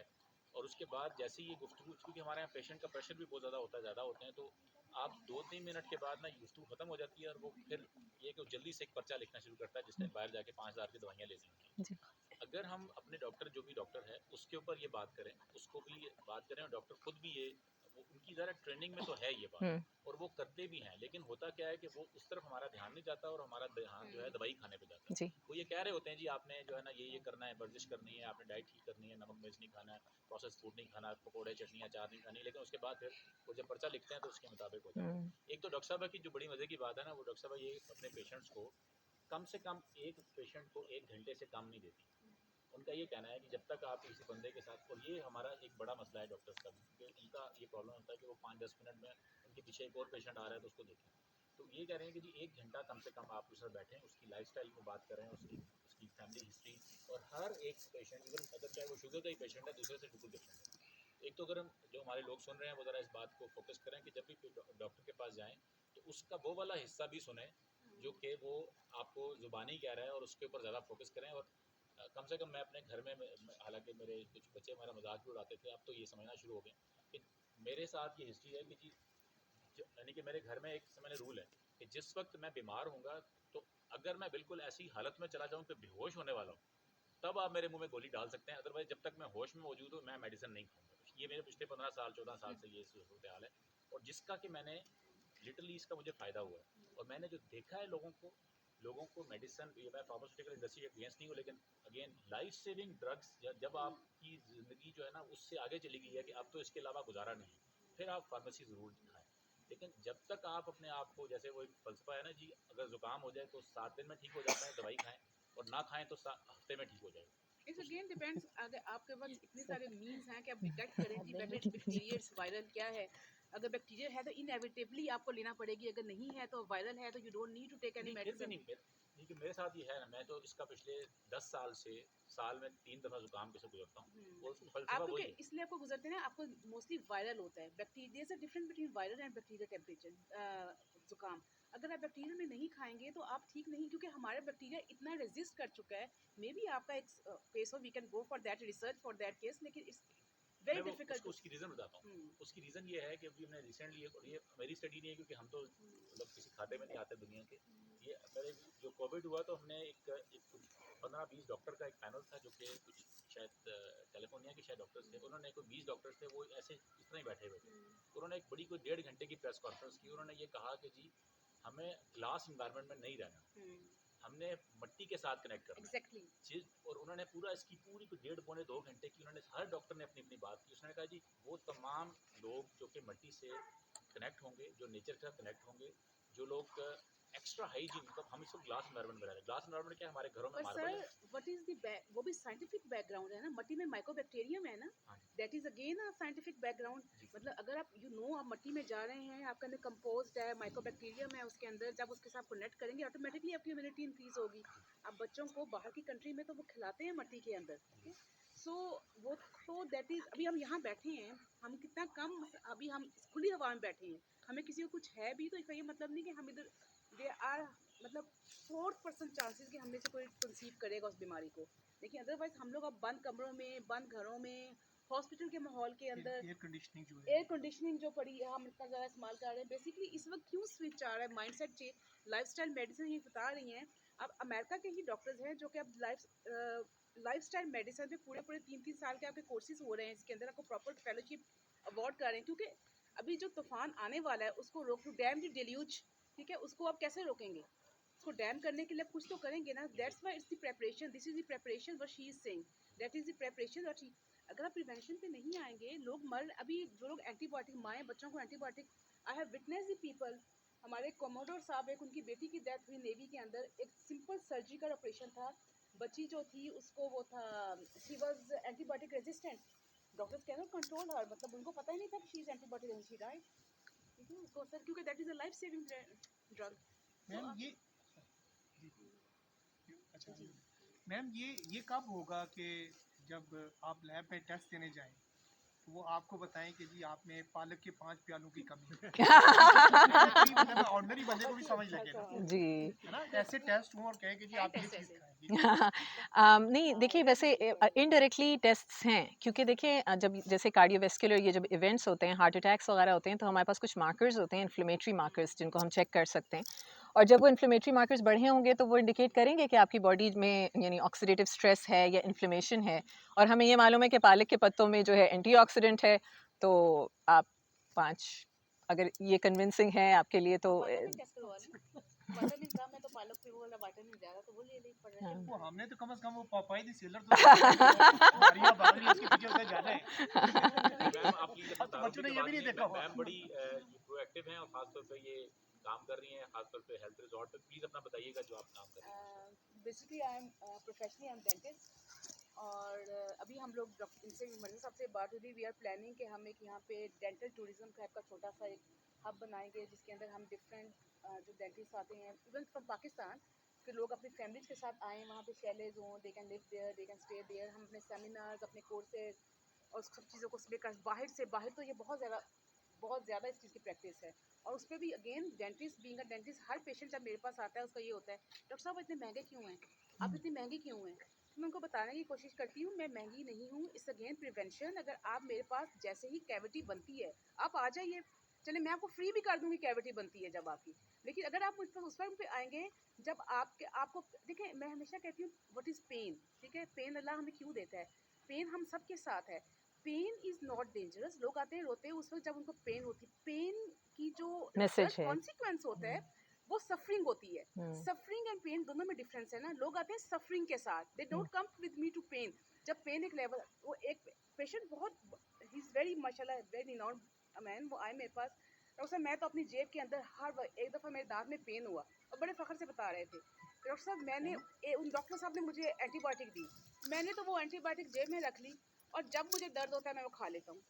[SPEAKER 7] और उसके बाद जैसे ही ये गुफ्तगू, क्योंकि हमारे यहाँ पेशेंट का प्रेशर भी बहुत ज़्यादा होता है, ज़्यादा होते हैं, तो आप 2-3 मिनट के बाद ना गुफ्तगू ख़त्म हो जाती है, और वो फिर ये कि वो जल्दी से एक पर्चा लिखना शुरू करता है, जिस टाइम बाहर जाके 5,000 की दवाइयाँ लेनी होती हैं।
[SPEAKER 2] जी।
[SPEAKER 7] अगर हम अपने डॉक्टर, जो भी डॉक्टर है, उसके ऊपर ये बात करें, उसको भी ये बात करें, और डॉक्टर खुद भी ये, वो उनकी ज़रा ट्रेनिंग में तो है ये बात,
[SPEAKER 2] हुँ।
[SPEAKER 7] और वो करते भी हैं, लेकिन होता क्या है कि वो उस तरफ हमारा ध्यान नहीं जाता, और हमारा ध्यान जो है दवाई खाने पे जाता है।
[SPEAKER 2] जी।
[SPEAKER 7] वो ये कह रहे होते हैं जी आपने जो है ना ये करना है, वर्जिश करनी है, आपने डाइट ठीक करनी है, नमक मिर्च नहीं खाना है, प्रोसेस फूड नहीं खाना, पकौड़े चटनी अचार नहीं खानी, लेकिन उसके बाद फिर वो जब पर्चा लिखते हैं तो उसके मुताबिक हो जाता
[SPEAKER 2] हुँ।
[SPEAKER 7] है। एक तो डॉक्टर साहब की जो बड़ी मज़े की बात है ना, वो डॉक्टर साहब ये अपने पेशेंट्स को कम से कम एक पेशेंट को 1 घंटे से कम नहीं देती। उनका ये कहना है कि जब तक आप किसी बंदे के साथ, और ये हमारा एक बड़ा मसला है डॉक्टर्स का भी, क्योंकि उनका ये प्रॉब्लम होता है कि वो 5-10 मिनट में उनके पीछे एक और पेशेंट आ रहा है तो उसको देखें। तो ये कह रहे हैं कि जी 1 घंटा कम से कम आप उससे बैठें, उसकी लाइफस्टाइल को बात करें, उसकी उसकी फैमिली हिस्ट्री, और हर एक पेशेंट, इवन अगर चाहे वो शुगर का ही पेशेंट है, दूसरे से बिल्कुल डिफरेंट है। एक तो अगर हम जो हमारे लोग सुन रहे हैं वो ज़रा इस बात को फोकस करें कि जब भी कोई डॉक्टर के पास जाएं तो उसका वो वाला हिस्सा भी सुने जो कि वो आपको ज़ुबानी कह रहा है, और उसके ऊपर ज़्यादा फोकस करें। और कम से कम मैं अपने घर में, हालांकि मेरे कुछ बच्चे हमारा मजाक भी उड़ाते थे, अब तो ये समझना शुरू हो गए कि मेरे साथ ये हिस्ट्री है कि जी, यानी कि मेरे घर में एक मैंने रूल है कि जिस वक्त मैं बीमार हूँगा, तो अगर मैं बिल्कुल ऐसी हालत में चला जाऊँ कि बेहोश होने वाला हूँ, तब आप मेरे मुंह में गोली डाल सकते हैं, अदरवाइज जब तक मैं होश में मौजूद हूँ मैं मेडिसिन नहीं खाऊंगा। ये मेरे पिछले 15 साल 14 साल से ये सूरत हाल है, और जिसका कि मैंने लिटरली इसका मुझे फ़ायदा हुआ है। और मैंने जो देखा है लोगों को मेडिसिन, ये मैं फार्मास्यूटिकल इंडस्ट्री के अगेंस्ट नहीं हूँ, लेकिन अगेन लाइफ सेविंग ड्रग्स जब आपकी ज़िंदगी जो है ना उससे आगे चली गई है कि अब तो इसके अलावा गुजारा नहीं है, फिर आप फार्मेसी ज़रूर खाएं। लेकिन जब तक आप अपने आप को, जैसे वो एक फलसफा है ना जी, अगर ज़ुकाम हो जाए तो 7 दिन में ठीक हो जाता है, दवाई खाएं, और ना खाएं तो हफ्ते में ठीक हो जाएगा।
[SPEAKER 8] इट्स अगेन डिपेंड्स, अगर आपके पास इतने सारे मीन्स हैं कि आप डिटेक्ट करें कि बैक्टीरिया वायरल क्या है। अगर बैक्टीरिया है तो इनएविटेबली आपको लेना पड़ेगी, अगर नहीं है तो वायरल है तो you don't need to take any
[SPEAKER 7] नहीं, फिर भी
[SPEAKER 8] मेडिसिन।
[SPEAKER 7] नहीं, कि मेरे साथ ये है ना, मैं तो इसका पिछले 10 साल से साल में 3 दफ़ा ज़ुकाम के से गुजरता हूँ, और फलसफा
[SPEAKER 8] आपको
[SPEAKER 7] वही
[SPEAKER 8] क्या
[SPEAKER 7] है।
[SPEAKER 8] इसलिए आपको गुजरते हैं ना, आपको मोस्टली वायरल होता है। बैक्टीरिया से difference between viral and bacterial temperature जुकाम। अगर आप बैक्टीरिया में नहीं खाएंगे तो आप ठीक नहीं, क्योंकि हमारा बैक्टीरिया इतना रेजिस्ट कर चुका है। मे बी आपका एक केस हो, we can go for that, research for that case, लेकिन इट्स
[SPEAKER 7] मैं
[SPEAKER 8] वेरी
[SPEAKER 7] वो
[SPEAKER 8] डिफिकल्ट।
[SPEAKER 7] उसकी रीज़न बताता हूँ। उसकी रीज़न ये है कि अभी हमने रिसेंटली, और ये मेरी स्टडी नहीं है क्योंकि हम तो मतलब किसी खाते में नहीं आते दुनिया के, ये मेरे जो कोविड हुआ तो हमने एक 15-20 डॉक्टर का एक पैनल था, जो कि कुछ शायद कैलिफोर्निया के शायद डॉक्टर्स थे, उन्होंने कोई 20 डॉक्टर्स थे, वो ऐसे इस तरह ही बैठे हुए थे। उन्होंने एक बड़ी कोई 1.5 घंटे की प्रेस कॉन्फ्रेंस की। उन्होंने ये कहा कि जी, हमें ग्लास इन्वायरमेंट में नहीं रहना, हमने मिट्टी के साथ कनेक्ट करना है।
[SPEAKER 8] एग्जैक्टली।
[SPEAKER 7] और उन्होंने पूरा इसकी पूरी को 1.5 पौने 2 घंटे की, उन्होंने हर डॉक्टर ने अपनी अपनी बात की। उसने कहा जी, वो तमाम लोग जो कि मिट्टी से कनेक्ट होंगे, जो नेचर के साथ कनेक्ट होंगे, जो लोग एक्स्ट्रा हाइजीन, मतलब हम इसको ग्लास एनवायरनमेंट में रह रहे हैं। ग्लास एनवायरनमेंट क्या है, हमारे घरों में
[SPEAKER 8] पर
[SPEAKER 7] मार्बल
[SPEAKER 8] सर
[SPEAKER 7] है।
[SPEAKER 8] व्हाट इज द वो भी साइंटिफिक बैकग्राउंड है ना, मट्टी में माइकोबैक्टीरियम है ना,
[SPEAKER 7] हाँ जी,
[SPEAKER 8] that is again a scientific background.
[SPEAKER 7] जी।
[SPEAKER 8] मतलब अगर आप आप मट्टी में जा रहे हैं, आपके अंदर कंपोज्ड है, माइकोबैक्टीरियम है उसके अंदर, जब उसके साथ कनेक्ट करेंगे ऑटोमेटिकली आपकी इम्यूनिटी इंक्रीज होगी। आप बच्चों को बाहर की कंट्री में तो वो खिलाते हैं मट्टी के अंदर, ओके। सो वो तो दैट इज, अभी हम यहाँ बैठे हैं, हम कितना कम, अभी हम खुली हवा में बैठे हैं, हमें किसी को कुछ है भी तो इसका ये मतलब नहीं कि हम इधर दे आर, मतलब 4% चांसेस कि हम में से कोई कंसीव करेगा उस बीमारी को। लेकिन अदरवाइज हम लोग अब बंद कमरों में, बंद घरों में, हॉस्पिटल के माहौल के अंदर,
[SPEAKER 6] एयर कंडीशनिंग जो है,
[SPEAKER 8] एयर कंडीशनिंग जो पड़ी है, हम इतना ज़्यादा इस्तेमाल कर रहे हैं। बेसिकली इस वक्त क्यों स्विच आ रहा है, माइंडसेट चेंज, लाइफस्टाइल मेडिसिन ही बता रही हैं। अब अमेरिका के ही डॉक्टर्स हैं जो कि अब लाइफस्टाइल मेडिसिन पे पूरे पूरे 3-3 साल के आपके कोर्सेज हो रहे हैं, जिसके अंदर आपको प्रॉपर फेलोशिप अवार्ड कर रहे हैं। क्योंकि अभी जो तूफान आने वाला है उसको रोक, डैम द डिल्यूज, ठीक है, उसको आप कैसे रोकेंगे? उसको डैम करने के लिए आप कुछ तो करेंगे ना। That's why it's the preparation, this is the preparation what she is saying, that is the preparation what she. अगर आप प्रिवेंशन पे नहीं आएंगे, लोग मर, अभी जो लोग एंटीबायोटिक, माएँ बच्चों को antibiotic, I have witness the people. हमारे कोमोडोर साहब, एक उनकी बेटी की डेथ हुई नेवी के अंदर, एक सिंपल सर्जिकल ऑपरेशन था, बच्ची जो थी उसको वो था, she was antibiotic resistant, doctors can not control her, मतलब उनको पता ही नहीं था कि she is antibiotic resistant, she died, ठीक है उसको सर, क्योंकि that is a life saving drug.
[SPEAKER 6] Ma'am ये अच्छा मैम ये कब होगा कि जब आप लैब में टेस्ट देने जाएं तो वो आपको बताएं कि जी आप में पालक के 5 प्यालों की कमी है? मतलब ऑर्डिनरी बंदे को भी समझ लगे ना,
[SPEAKER 2] जी।
[SPEAKER 6] है ना, ऐसे टेस्ट हों और कहें कि जी आप ये चीज़ खाएं जी।
[SPEAKER 2] नहीं देखिए, वैसे इनडायरेक्टली टेस्ट्स हैं, क्योंकि देखिए जब जैसे कार्डियोवैस्कुलर ये जब इवेंट्स होते हैं, हार्ट अटैक्स वगैरह होते हैं, तो हमारे पास कुछ मार्कर्स होते हैं, इन्फ्लेमेटरी मार्कर्स, जिनको हम चेक कर सकते हैं। और जब वो इन्फ्लेमेटरी मार्कर्स बढ़े होंगे तो वो इंडिकेट करेंगे कि आपकी बॉडी में यानी ऑक्सीडेटिव स्ट्रेस है या इन्फ्लेमेशन है। और हमें ये मालूम है कि पालक के पत्तों में जो है एंटीऑक्सीडेंट है, तो आप 5, अगर ये कन्विंसिंग है आपके लिए तो
[SPEAKER 8] विटामिन टेस्ट करवा लें, विटामिन कम है तो पालक पे वो वाला विटामिन ज़्यादा, तो वो ले लें पड़ रहा है।
[SPEAKER 6] वो हमने तो कम से कम वो पापाई दी सेलर तो हमारियां भाग रही है इसके पीछे से जाना है।
[SPEAKER 7] मैम आप प्लीज अपना
[SPEAKER 6] अब तो बच्चों ने ये भी नहीं देखा हुआ।
[SPEAKER 7] मैम बड़ी प्रोएक्टिव हैं, और खासतौर पे ये काम कर रही हैं, खासतौर पे हेल्थ रिजॉर्ट पे। प्लीज अपना बताइएगा जो आप काम कर रही हैं।
[SPEAKER 8] Basically I am professionally I am dentist, और अभी हम लोग इनसे मर्जी साहब से बात हुई थी, वी आर प्लानिंग कि हम एक यहाँ पे डेंटल टूरिज्म टाइप का छोटा सा एक हब बनाएंगे, जिसके अंदर हम डिफरेंट जो डेंटिस्ट आते हैं इवन फ्रॉम पाकिस्तान, कि लोग अपनी फैमिलीज के साथ आएँ, वहाँ पे शैलेज हों, they can live there, they can stay there. हम अपने सेमिनार्स, अपने कोर्सेज और सब चीज़ों को लेकर बाहर तो ये बहुत ज़्यादा इस चीज़ की प्रैक्टिस है। और उस पे भी again dentist being a dentist, her patient जब मेरे पास आता है उसका ये होता है, डॉक्टर साहब इतने महंगे क्यों हैं? आप इतने महंगे क्यों हैं? तो मैं उनको बताने की कोशिश करती हूँ, मैं महंगी नहीं हूँ, इट्स अगेन प्रिवेंशन। अगर आप मेरे पास जैसे ही कैविटी बनती है, आप आ जाइए, चलिए मैं आपको फ्री भी कर दूँगी कैविटी बनती है जब आपकी। लेकिन अगर आप मुझ पर उस टाइम पे आएँगे जब आपको देखिए, मैं हमेशा कहती हूँ व्हाट इज़ पेन, ठीक है? पेन अल्लाह हमें क्यों देता है? पेन हम सबके साथ है। Pain is not dangerous. लोग आते हैं रोते हैं उस वक़्त जब उनको पेन होती है। पेन की जो
[SPEAKER 2] मैसेज
[SPEAKER 8] रिज़ल्ट
[SPEAKER 2] है।
[SPEAKER 8] कॉन्सिक्वेंस होता है, वो सफरिंग होती है।
[SPEAKER 2] हम्म,
[SPEAKER 8] सफरिंग एंड पेन दोनों में डिफरेंस है ना। लोग आते हैं सफरिंग के साथ, they don't come with me to pain. जब पेन एक लेवल, वो एक पेशेंट बहुत, ही इज़ वेरी माशाल्लाह वेरी रिनाउंड मैन, वो आए मेरे पास, डॉक्टर साहब मैं तो अपनी जेब के अंदर एक दफ़ा मेरे दांत में पेन हुआ और बड़े फ़ख्र से बता रहे थे, डॉक्टर साहब मैंने उन डॉक्टर साहब ने मुझे एंटीबायोटिक दी, मैंने तो वो एंटीबायोटिक जेब में रख ली और जब मुझे दर्द होता है मैं वो खा लेता हूँ।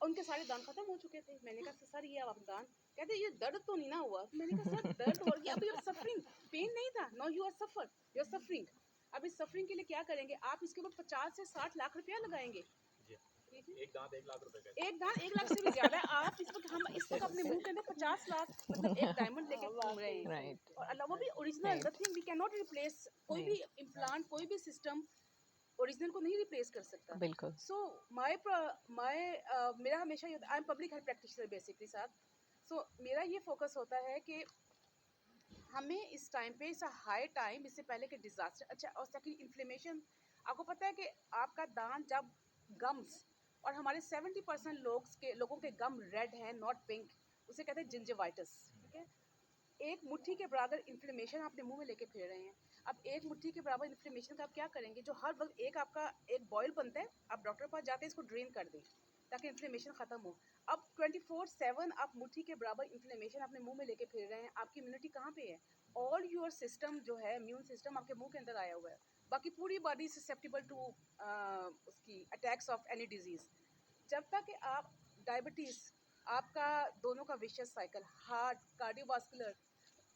[SPEAKER 8] उनके सारे दांत खत्म हो चुके थे। मैंने कहा सर ये आप दांत, कहते ये दर्द तो नहीं ना हुआ। तो मैंने कहा सर दर्द हो गया, अभी सफरिंग, पेन नहीं था, no you are suffer, you are suffering. अब इस सफरिंग के लिए क्या करेंगे आप? इसके ऊपर 50 से 60 लाख रुपया लगाएंगे।
[SPEAKER 7] जी।
[SPEAKER 8] ठीक है?
[SPEAKER 7] एक दांत 1 लाख रुपए का।
[SPEAKER 8] एक दांत 1 लाख से भी ज्यादा है। आप इस वक्त अपने मुंह के अंदर 50 लाख मतलब एक डायमंड लेके घूम रहे हैं।
[SPEAKER 2] राइट,
[SPEAKER 8] और अल्लाह वो भी original,
[SPEAKER 2] right,
[SPEAKER 8] nothing we can not replace. कोई
[SPEAKER 2] नहीं,
[SPEAKER 8] भी इम्प्लांट, कोई भी सिस्टम ओरिजिनल को नहीं रिप्लेस कर सकता।
[SPEAKER 2] बिल्कुल।
[SPEAKER 8] सो मेरा हमेशा ये, I am public health practitioner basically साहब। सो मेरा ये फोकस होता है कि हमें इस टाइम पे, इस हाई टाइम, इससे पहले कि डिजास्टर, अच्छा, और सेकंड इन्फ्लेमेशन। आपको पता है कि आपका दांत जब गम्स, और हमारे 70% लोगों के गम रेड हैं, नॉट पिंक, उसे कहते हैं जिंजिवाइटिस। ठीक है? एक मुट्ठी के बराबर इन्फ्लेमेशन आपने मुंह में लेके फिर रहे हैं। अब एक मुट्ठी के बराबर इन्फ्लेमेशन का आप क्या करेंगे? जो हर वक्त आपका एक बॉयल बनता है, आप डॉक्टर के पास जाते हैं इसको ड्रेन कर दें ताकि इन्फ्लेमेशन खत्म हो। अब 24/7 आप मुट्ठी के बराबर इन्फ्लेमेशन अपने मुंह में लेके फिर रहे हैं। आपकी इम्यूनिटी कहाँ पे है? ऑल योर सिस्टम जो है, इम्यून सिस्टम आपके मुंह के अंदर आया हुआ है। बाकी पूरी बॉडी ससेप्टेबल टू उसकी अटैक्स ऑफ एनी डिजीज। जब तक कि आप डायबिटीज, आपका दोनों का vicious cycle, heart, cardiovascular,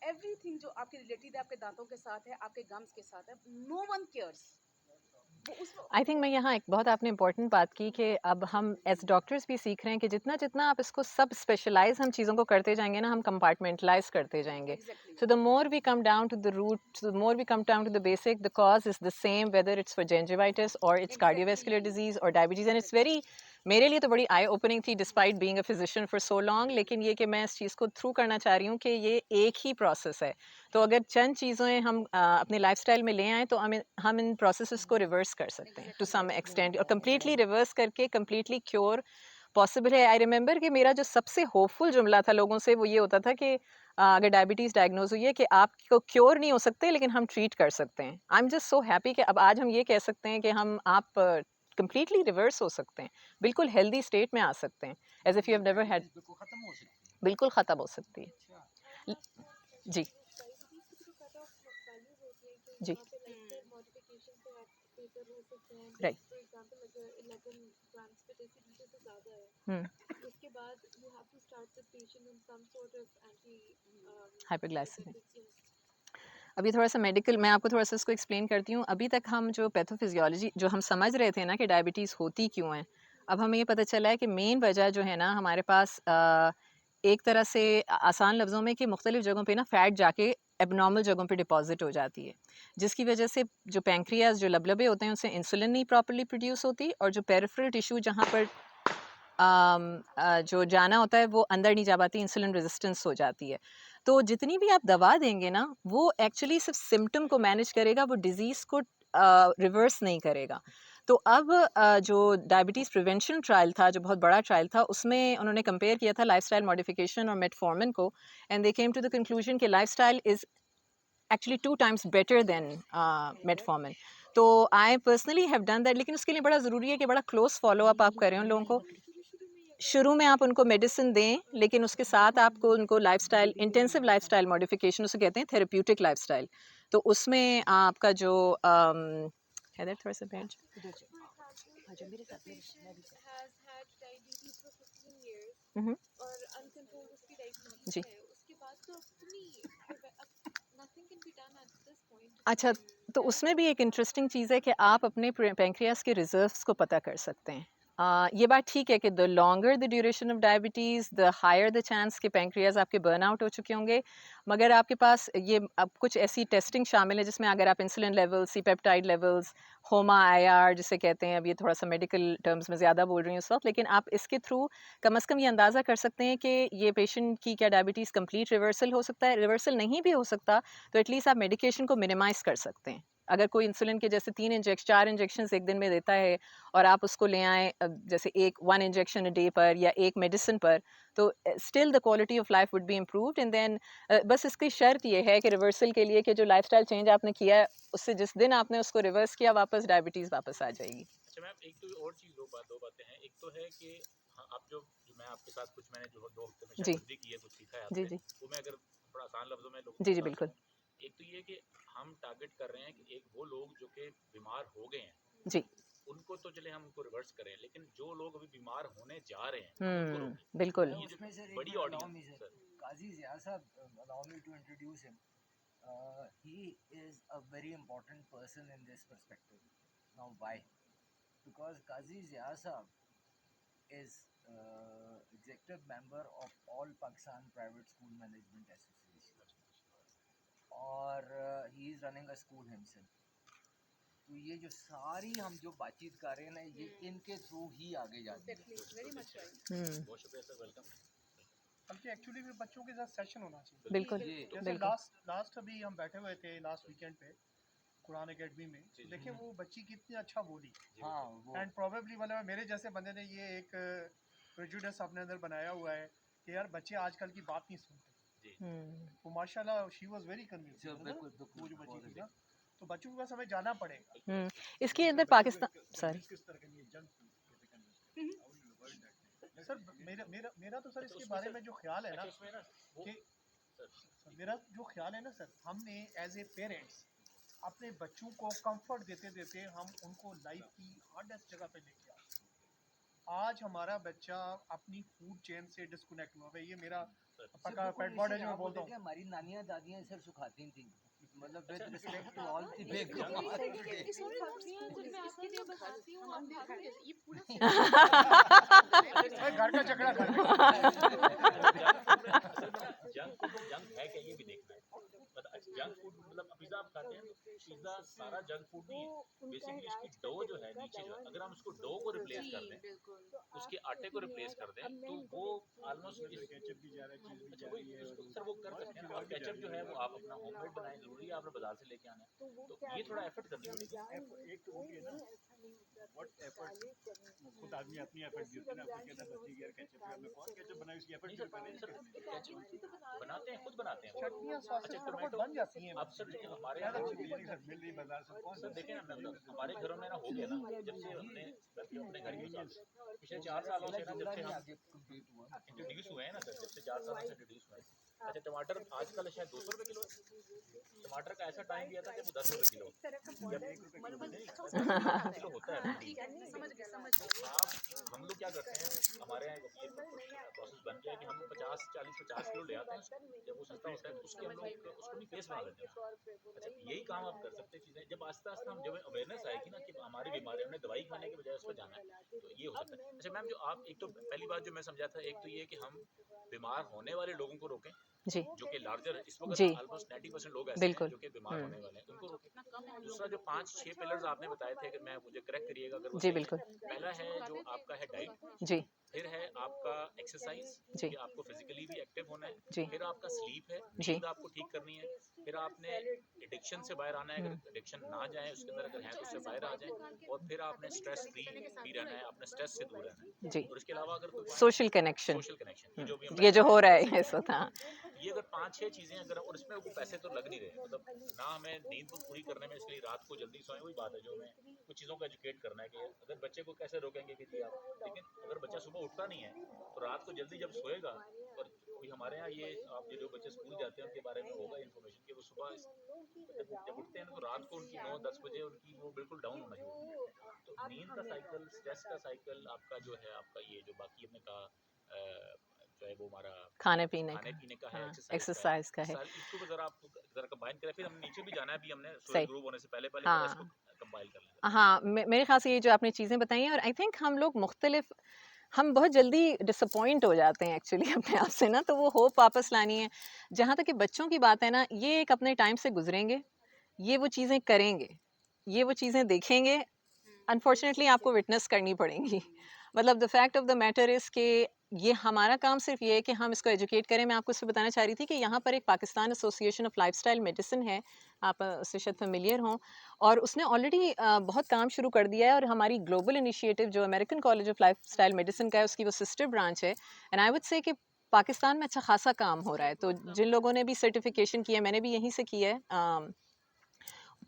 [SPEAKER 8] everything जो आपके रिलेटेड है, आपके दांतों के साथ है, आपके गम्स के साथ है, नो वन केयर्स। वो उस
[SPEAKER 2] आई थिंक मैं यहाँ एक बहुत आपने इम्पोर्टेंट बात की कि अब हम एज डॉक्टर्स भी सीख रहे हैं कि जितना जितना आप इसको सब स्पेशलाइज हम चीज़ों को करते जाएंगे ना, हम कंपार्टमेंटलाइज करते जाएंगे।
[SPEAKER 8] Exactly
[SPEAKER 2] So the more we come down to the root, so the more we come down to the basic, the cause is the same, whether it's for gingivitis or it's cardiovascular disease or diabetes. And it's very, मेरे लिए तो बड़ी आई opening थी despite being a physician for so long, लेकिन ये कि मैं इस चीज़ को थ्रू करना चाह रही हूँ कि ये एक ही प्रोसेस है। तो अगर चंद चीज़ें हम अपने लाइफस्टाइल में ले आएँ तो हम इन प्रोसेसेस को रिवर्स कर सकते हैं टू सम एक्सटेंट, और कम्प्लीटली रिवर्स करके कम्प्लीटली क्योर पॉसिबल है। आई रिमेंबर कि मेरा जो सबसे होपफुल जुमला था लोगों से वो ये होता था कि अगर डायबिटीज़ डायग्नोज हुई है कि आपको क्योर नहीं हो सकते लेकिन हम ट्रीट कर सकते हैं। I am just so happy कि अब आज हम ये कह सकते हैं कि आप कंप्लीटली रिवर्स हो सकते हैं, बिल्कुल हेल्दी स्टेट में आ सकते हैं, as if you have never had,
[SPEAKER 4] बिल्कुल खत्म हो सकती है।
[SPEAKER 2] बिल्कुल ख़त्म हो सकती है।
[SPEAKER 4] अच्छा।
[SPEAKER 2] जी
[SPEAKER 3] डायबिटीज की जो कट ऑफ वैल्यूज होती हैं कि
[SPEAKER 2] जी
[SPEAKER 3] जहाँ पे लाइफस्टाइल मॉडिफिकेशन से आप बेहतर रह सकते हैं,
[SPEAKER 2] राइट।
[SPEAKER 3] फॉर एग्जांपल अगर 11 ग्राम्स पर डेसीलीटर से ज़्यादा है, उसके बाद you have to start the patient on some sort of anti
[SPEAKER 2] hyperglycemic.
[SPEAKER 3] Diabetics.
[SPEAKER 2] अभी थोड़ा सा मेडिकल मैं आपको थोड़ा सा इसको एक्सप्लेन करती हूँ। अभी तक हम जो पैथोफिजियोलॉजी जो हम समझ रहे थे ना कि डायबिटीज़ होती क्यों है, अब हमें ये पता चला है कि मेन वजह जो है ना हमारे पास एक तरह से आसान लफ्ज़ों में कि मुख्तलिफ़ जगहों पे ना फ़ैट जाके एबनॉर्मल जगहों पे डिपॉजिट हो जाती है, जिसकी वजह से जो पैंक्रियाज जो लबलबे होते हैं उनसे इंसुलिन नहीं प्रॉपर्ली प्रोड्यूस होती, और जो पेरिफेरल टिश्यू जहाँ पर जो जाना होता है वो अंदर नहीं जा पाती, इंसुलिन रेजिस्टेंस हो जाती है। तो जितनी भी आप दवा देंगे ना वो एक्चुअली सिर्फ सिम्टम को मैनेज करेगा, वो डिज़ीज़ को रिवर्स नहीं करेगा। तो अब जो डायबिटीज़ प्रिवेंशन ट्रायल था, जो बहुत बड़ा ट्रायल था, उसमें उन्होंने कंपेयर किया था लाइफस्टाइल मॉडिफिकेशन और मेटफॉर्मिन को, and they came to the conclusion कि lifestyle is actually 2 times better than metformin. तो I personally have done that, लेकिन उसके लिए बड़ा ज़रूरी है कि बड़ा क्लोज फॉलो अप आप करें उन लोगों को। शुरू में आप उनको मेडिसिन दें, लेकिन उसके साथ आपको उनको लाइफस्टाइल इंटेंसिव लाइफस्टाइल मॉडिफिकेशन उसे कहते हैं, थेरेप्यूटिक लाइफस्टाइल। तो उसमें आपका जो हैदर थोड़ा सा बैठ
[SPEAKER 3] For example, if the patient has had diabetes for 15 years
[SPEAKER 2] जाओ।
[SPEAKER 3] और uncontrolled उसकी
[SPEAKER 2] जी
[SPEAKER 3] diabetes है, उसके बाद तो अपनी nothing can be done at this point. point.
[SPEAKER 2] अच्छा, तो उसमें भी एक इंटरेस्टिंग चीज़ है कि आप अपने पैंक्रियास के रिजर्व्स को पता कर सकते हैं। ये बात ठीक है कि the longer the duration of diabetes the higher the chance कि पैंक्रियास आपके बर्न आउट हो चुके होंगे। मगर आपके पास ये अब कुछ ऐसी टेस्टिंग शामिल है जिसमें अगर आप insulin levels, C peptide levels, HOMA IR जिसे कहते हैं, अब ये थोड़ा सा मेडिकल टर्म्स में ज़्यादा बोल रही हूँ उस वक्त, लेकिन आप इसके थ्रू कम से कम ये अंदाज़ा कर सकते हैं कि ये पेशेंट की क्या डायबिटीज़ कंप्लीट रिवर्सल हो सकता है। रिवर्सल नहीं भी हो सकता तो एटलीस्ट आप मेडिकेशन को मिनिमाइज़ कर सकते हैं। अगर कोई इंसुलिन के जैसे 4 इंजेक्शंस एक दिन में देता है और आप उसको ले आएँ जैसे 1 इंजेक्शन अ डे पर या एक मेडिसिन पर, तो still the quality of life would be improved and then बस इसकी शर्त ये है कि रिवर्सल के लिए कि जो लाइफ़स्टाइल चेंज आपने किया है, उससे जिस दिन आपने उसको रिवर्स किया वापस डायबिटीज़ वापस आ जाएगी।
[SPEAKER 7] अच्छा मैम, एक तो और चीज़, दो बातें हैं। एक तो है कि हाँ, आप जो मैं आपके साथ कुछ मैंने जो 2 हफ्ते में
[SPEAKER 2] जी।
[SPEAKER 7] शागिर्दी की है, कुछ सीखा है
[SPEAKER 2] जी,
[SPEAKER 7] आपसे,
[SPEAKER 2] जी।
[SPEAKER 7] वो मैं अगर थोड़ा आसान लफ्ज़ों में लोगों को
[SPEAKER 2] जी, जी,
[SPEAKER 7] बता
[SPEAKER 2] बिल्कुल।
[SPEAKER 7] सकूँ। एक तो ये कि हम टारगेट कर रहे हैं कि एक वो लोग जो कि बीमार हो गए हैं,
[SPEAKER 2] जी।
[SPEAKER 7] उनको तो चले हम उनको रिवर्स करें, लेकिन जो लोग अभी बीमार होने जा रहे हैं, उनको रोकें।
[SPEAKER 2] बिल्कुल।
[SPEAKER 7] ये जो
[SPEAKER 4] उसमें सर एक
[SPEAKER 7] बड़ी
[SPEAKER 4] minute allow me
[SPEAKER 7] audience
[SPEAKER 4] sir,
[SPEAKER 7] sir.
[SPEAKER 4] Qazi Zia साहब, allow me to introduce him. He is a very important person in this perspective. Now why? Because Qazi Zia Sahab is executive member of All Pakistan Private School Management Association और he is running a school himself. तो ये जो सारी हम जो बातचीत कर रहे हैं ना, ये इनके थ्रू ही आगे जाती है.
[SPEAKER 8] Very much right.
[SPEAKER 7] बहुत शुक्रिया सर, वेलकम।
[SPEAKER 6] बल्कि एक्चुअली भी बच्चों के साथ सेशन होना चाहिए।
[SPEAKER 2] बिल्कुल,
[SPEAKER 6] जैसे
[SPEAKER 2] बिल्कुल।
[SPEAKER 6] लास्ट अभी हम बैठे हुए थे लास्ट वीकेंड पे कुरान एकेडमी में,
[SPEAKER 7] जी, जी।
[SPEAKER 6] देखिए वो बच्ची कितनी अच्छा बोली।
[SPEAKER 4] हाँ वो
[SPEAKER 6] एंड प्रोबेबली मतलब मेरे जैसे बंदे ने ये एक प्रेजुडिस अपने अंदर बनाया हुआ है कि यार बच्चे आजकल की बात नहीं सुनते। तो माशाल्लाह शी वाज वेरी कन्विंसिंग,
[SPEAKER 4] बिल्कुल
[SPEAKER 6] वो जो बच्ची
[SPEAKER 4] बिल्कुल
[SPEAKER 6] थी ना, तो बच्चों के पास हमें जाना पड़ेगा।
[SPEAKER 2] इसके अंदर पाकिस्तान सॉरी
[SPEAKER 6] सर मेरा तो सर
[SPEAKER 7] अच्छा,
[SPEAKER 6] इसके
[SPEAKER 7] उसमें
[SPEAKER 6] बारे
[SPEAKER 7] सर-
[SPEAKER 6] में जो ख्याल है ना
[SPEAKER 7] अच्छा, उसमें ना वो
[SPEAKER 6] कि
[SPEAKER 7] सर,
[SPEAKER 6] मेरा जो ख्याल है ना सर, हमने एज ए पेरेंट्स अपने बच्चों को कंफर्ट देते देते हम उनको लाइफ की हार्डेस्ट जगह पे लेके आते हैं। आज हमारा बच्चा अपनी फूड चेन से डिस्कनेक्ट हुआ है। ये मेरा पक्का पेट बॉर्ड है जो मैं बोलता हूँ।
[SPEAKER 4] हमारी नानियाँ दादियाँ सिर्फ सुखाती थी, मतलब विद
[SPEAKER 7] अच्छा,
[SPEAKER 4] respect to all the big
[SPEAKER 3] sorry जब मैं आपके लिए बनाती हूँ आप खाते हैं ये पूरा
[SPEAKER 6] भाई घर का झगड़ा कर
[SPEAKER 7] जंक फूड जंक है क्या, ये भी देखना है। मतलब जंक फूड मतलब पिज्जा आप खाते हैं, पिज्जा सारा जंक फूड नहीं है। बेसिकली उसकी डो जो है नीचे जो है, अगर हम उसको डो को रिप्लेस कर दें, उसके आटे को रिप्लेस कर दें, तो वो ऑलमोस्ट केचप भी जा रहा है, चीज भी जा रही है, सर वो कर सकते हैं। और केचप जो है वो आप अपना होममेड बनाएं, जरूरी है आपने बाजार से लेके आना है, तो ये थोड़ा एफर्ट करनी पड़ेगी।
[SPEAKER 5] एक तो वो भी है ना, व्हाट एफर्ट, खुद आदमी अपनी एफर्ट भी होती है ना, आपको कहता है बच्चे की यार केचप है, हमने कौन केचप बनाई, उसकी एफर्ट
[SPEAKER 7] नहीं
[SPEAKER 5] भी
[SPEAKER 7] सर,
[SPEAKER 5] पहले
[SPEAKER 7] सर केचप बनाते हैं, खुद बनाते हैं।
[SPEAKER 6] चटनियाँ सॉसेस
[SPEAKER 7] अच्छा,
[SPEAKER 6] फटाफट
[SPEAKER 7] टोमेटो
[SPEAKER 6] बन जाती हैं।
[SPEAKER 7] अब सर देखिए हमारे
[SPEAKER 5] ज्यादा
[SPEAKER 7] यहाँ
[SPEAKER 5] अच्छी नहीं सर मिल रही बाजार से, कौन
[SPEAKER 7] सर देखें ना, हमारे घरों में ना हो गया ना, जब से अपने घर की साल पिछले 4 सालों से ना, जब से हम इंट्रोड्यूस हुए हैं ना सर, जब से 4 सालों से इंट्रोड्यूस हुए हैं। अच्छा, टमाटर आजकल शायद 200 रुपये किलो है। टमाटर का ऐसा टाइम दिया था कि वो 10 रुपये किलो, जब 1 रुपये किलो होता है।
[SPEAKER 8] समझ गए
[SPEAKER 7] आप हम लोग क्या करते हैं, हमारे यहाँ ये प्रोसेस बन गया है कि हम 50 किलो ले आते हैं, जब वो सस्ता होता है तो उसके हम लोग उसको भी पेस्ट बना लेते हैं। अच्छा, यही काम आप कर सकते हैं चीज़ें, जब आस्ते आस्ते हम जब अवेयरनेस आएगी ना कि हमारी बीमारी, हमने दवाई खाने के बजाय उस पर जाना है, तो ये हो सकता है। अच्छा मैम, जो आप एक तो पहली बात जो मैं समझा था, एक तो ये कि हम बीमार होने वाले लोगों को रोकें,
[SPEAKER 2] जी,
[SPEAKER 7] जो कि लार्जर है। इस वक्त
[SPEAKER 2] जी,
[SPEAKER 7] ऑलमोस्ट 90% लोग ऐसे हैं
[SPEAKER 2] बिल्कुल।
[SPEAKER 7] जो कि बीमार होने वाले हैं, उनको रोकें। दूसरा जो 5-6 पिलर्स आपने बताए थे, कि मैं मुझे करेक्ट करिएगा अगर वो
[SPEAKER 2] जी,
[SPEAKER 7] सही है।
[SPEAKER 2] बिल्कुल।
[SPEAKER 7] पहला है जो आपका है डाइट,
[SPEAKER 2] जी,
[SPEAKER 7] फिर है आपका एक्सरसाइज,
[SPEAKER 2] जी,
[SPEAKER 7] कि आपको फिजिकली भी एक्टिव होना है,
[SPEAKER 2] जी,
[SPEAKER 7] फिर आपका स्लीप है,
[SPEAKER 2] जी,
[SPEAKER 7] नींद आपको ठीक करनी है, फिर आपने एडिक्शन से बाहर आना है, अगर एडिक्शन ना जाए उसके अंदर अगर है तो उससे बाहर आ जाए, और फिर आपने स्ट्रेस फ्री भी रहना है, आपने स्ट्रेस से दूर रहना है,
[SPEAKER 2] जी।
[SPEAKER 7] और इसके अलावा अगर कोई
[SPEAKER 2] सोशल कनेक्शन
[SPEAKER 7] सोशल कनेक्शन, ये जो भी हम
[SPEAKER 2] ये जो
[SPEAKER 7] बैठे
[SPEAKER 2] हो
[SPEAKER 7] हैं,
[SPEAKER 2] रहा है इस वक्त, हाँ।
[SPEAKER 7] ये अगर 5-6 चीजें अगर, और इसमें वो पैसे तो लग नहीं रहे, मतलब ना हमें नींद को पूरी करने में, इसलिए रात को जल्दी सोएं, वही बात है जो हमें कुछ चीज़ों को एजुकेट करना है कि अगर बच्चे को कैसे रोकेंगे कि जी आप, लेकिन अगर बच्चा सुबह उठता नहीं है तो रात को जल्दी जब सोएगा, और अभी हमारे यहाँ ये आप जो बच्चे स्कूल जाते हैं उनके बारे में होगा इन्फॉर्मेशन कि वो सुबह जब उठते हैं तो रात को उनकी 9-10 बजे उनकी वो बिल्कुल डाउन होना शुरू होती है। तो नींद का साइकिल, स्ट्रेस का साइकिल, आपका जो है आपका ये जो बाकी हमने कहा चाहे वो हमारा
[SPEAKER 2] खाने पीने
[SPEAKER 7] खाने
[SPEAKER 2] का,
[SPEAKER 7] पीने का है,
[SPEAKER 2] हाँ,
[SPEAKER 7] एक्सरसाइज का है।
[SPEAKER 2] एक्सरसाइज का है,
[SPEAKER 7] सारी इसके ऊपर ज़रा कंबाइन करें, फिर हम नीचे भी जाना है, अभी हमने सूरज
[SPEAKER 2] सही,
[SPEAKER 7] ग्रूब होने से पहले पहले ज़रा इसको
[SPEAKER 2] हाँ।
[SPEAKER 7] कंपाइल कर लें।
[SPEAKER 2] हाँ, मेरे ख़्याल से ये जो आपने चीज़ें बताई हैं, और आई थिंक हम बहुत जल्दी डिसअपॉइंट हो जाते हैं एक्चुअली अपने आप से ना, तो वो होप वापस लानी है। जहाँ तक कि बच्चों की बात है ना, ये एक अपने टाइम से गुज़रेंगे, ये वो चीज़ें करेंगे, ये वो चीज़ें देखेंगे, अनफॉर्चुनेटली आपको विटनेस करनी पड़ेंगी। मतलब the fact of the matter is कि ये हमारा काम सिर्फ ये है कि हम इसको एजुकेट करें। मैं आपको इसमें बताना चाह रही थी कि यहाँ पर एक Pakistan association of lifestyle medicine है, आप उससे शायद फेमिलियर हों, और उसने ऑलरेडी बहुत काम शुरू कर दिया है, और हमारी ग्लोबल इनिशिएटिव जो American college of lifestyle medicine का है, उसकी वो सिस्टर ब्रांच है। एंड आई वुड से कि पाकिस्तान में अच्छा खासा काम हो रहा है। तो जिन लोगों ने भी सर्टिफिकेशन किया है, मैंने भी यहीं से किया है,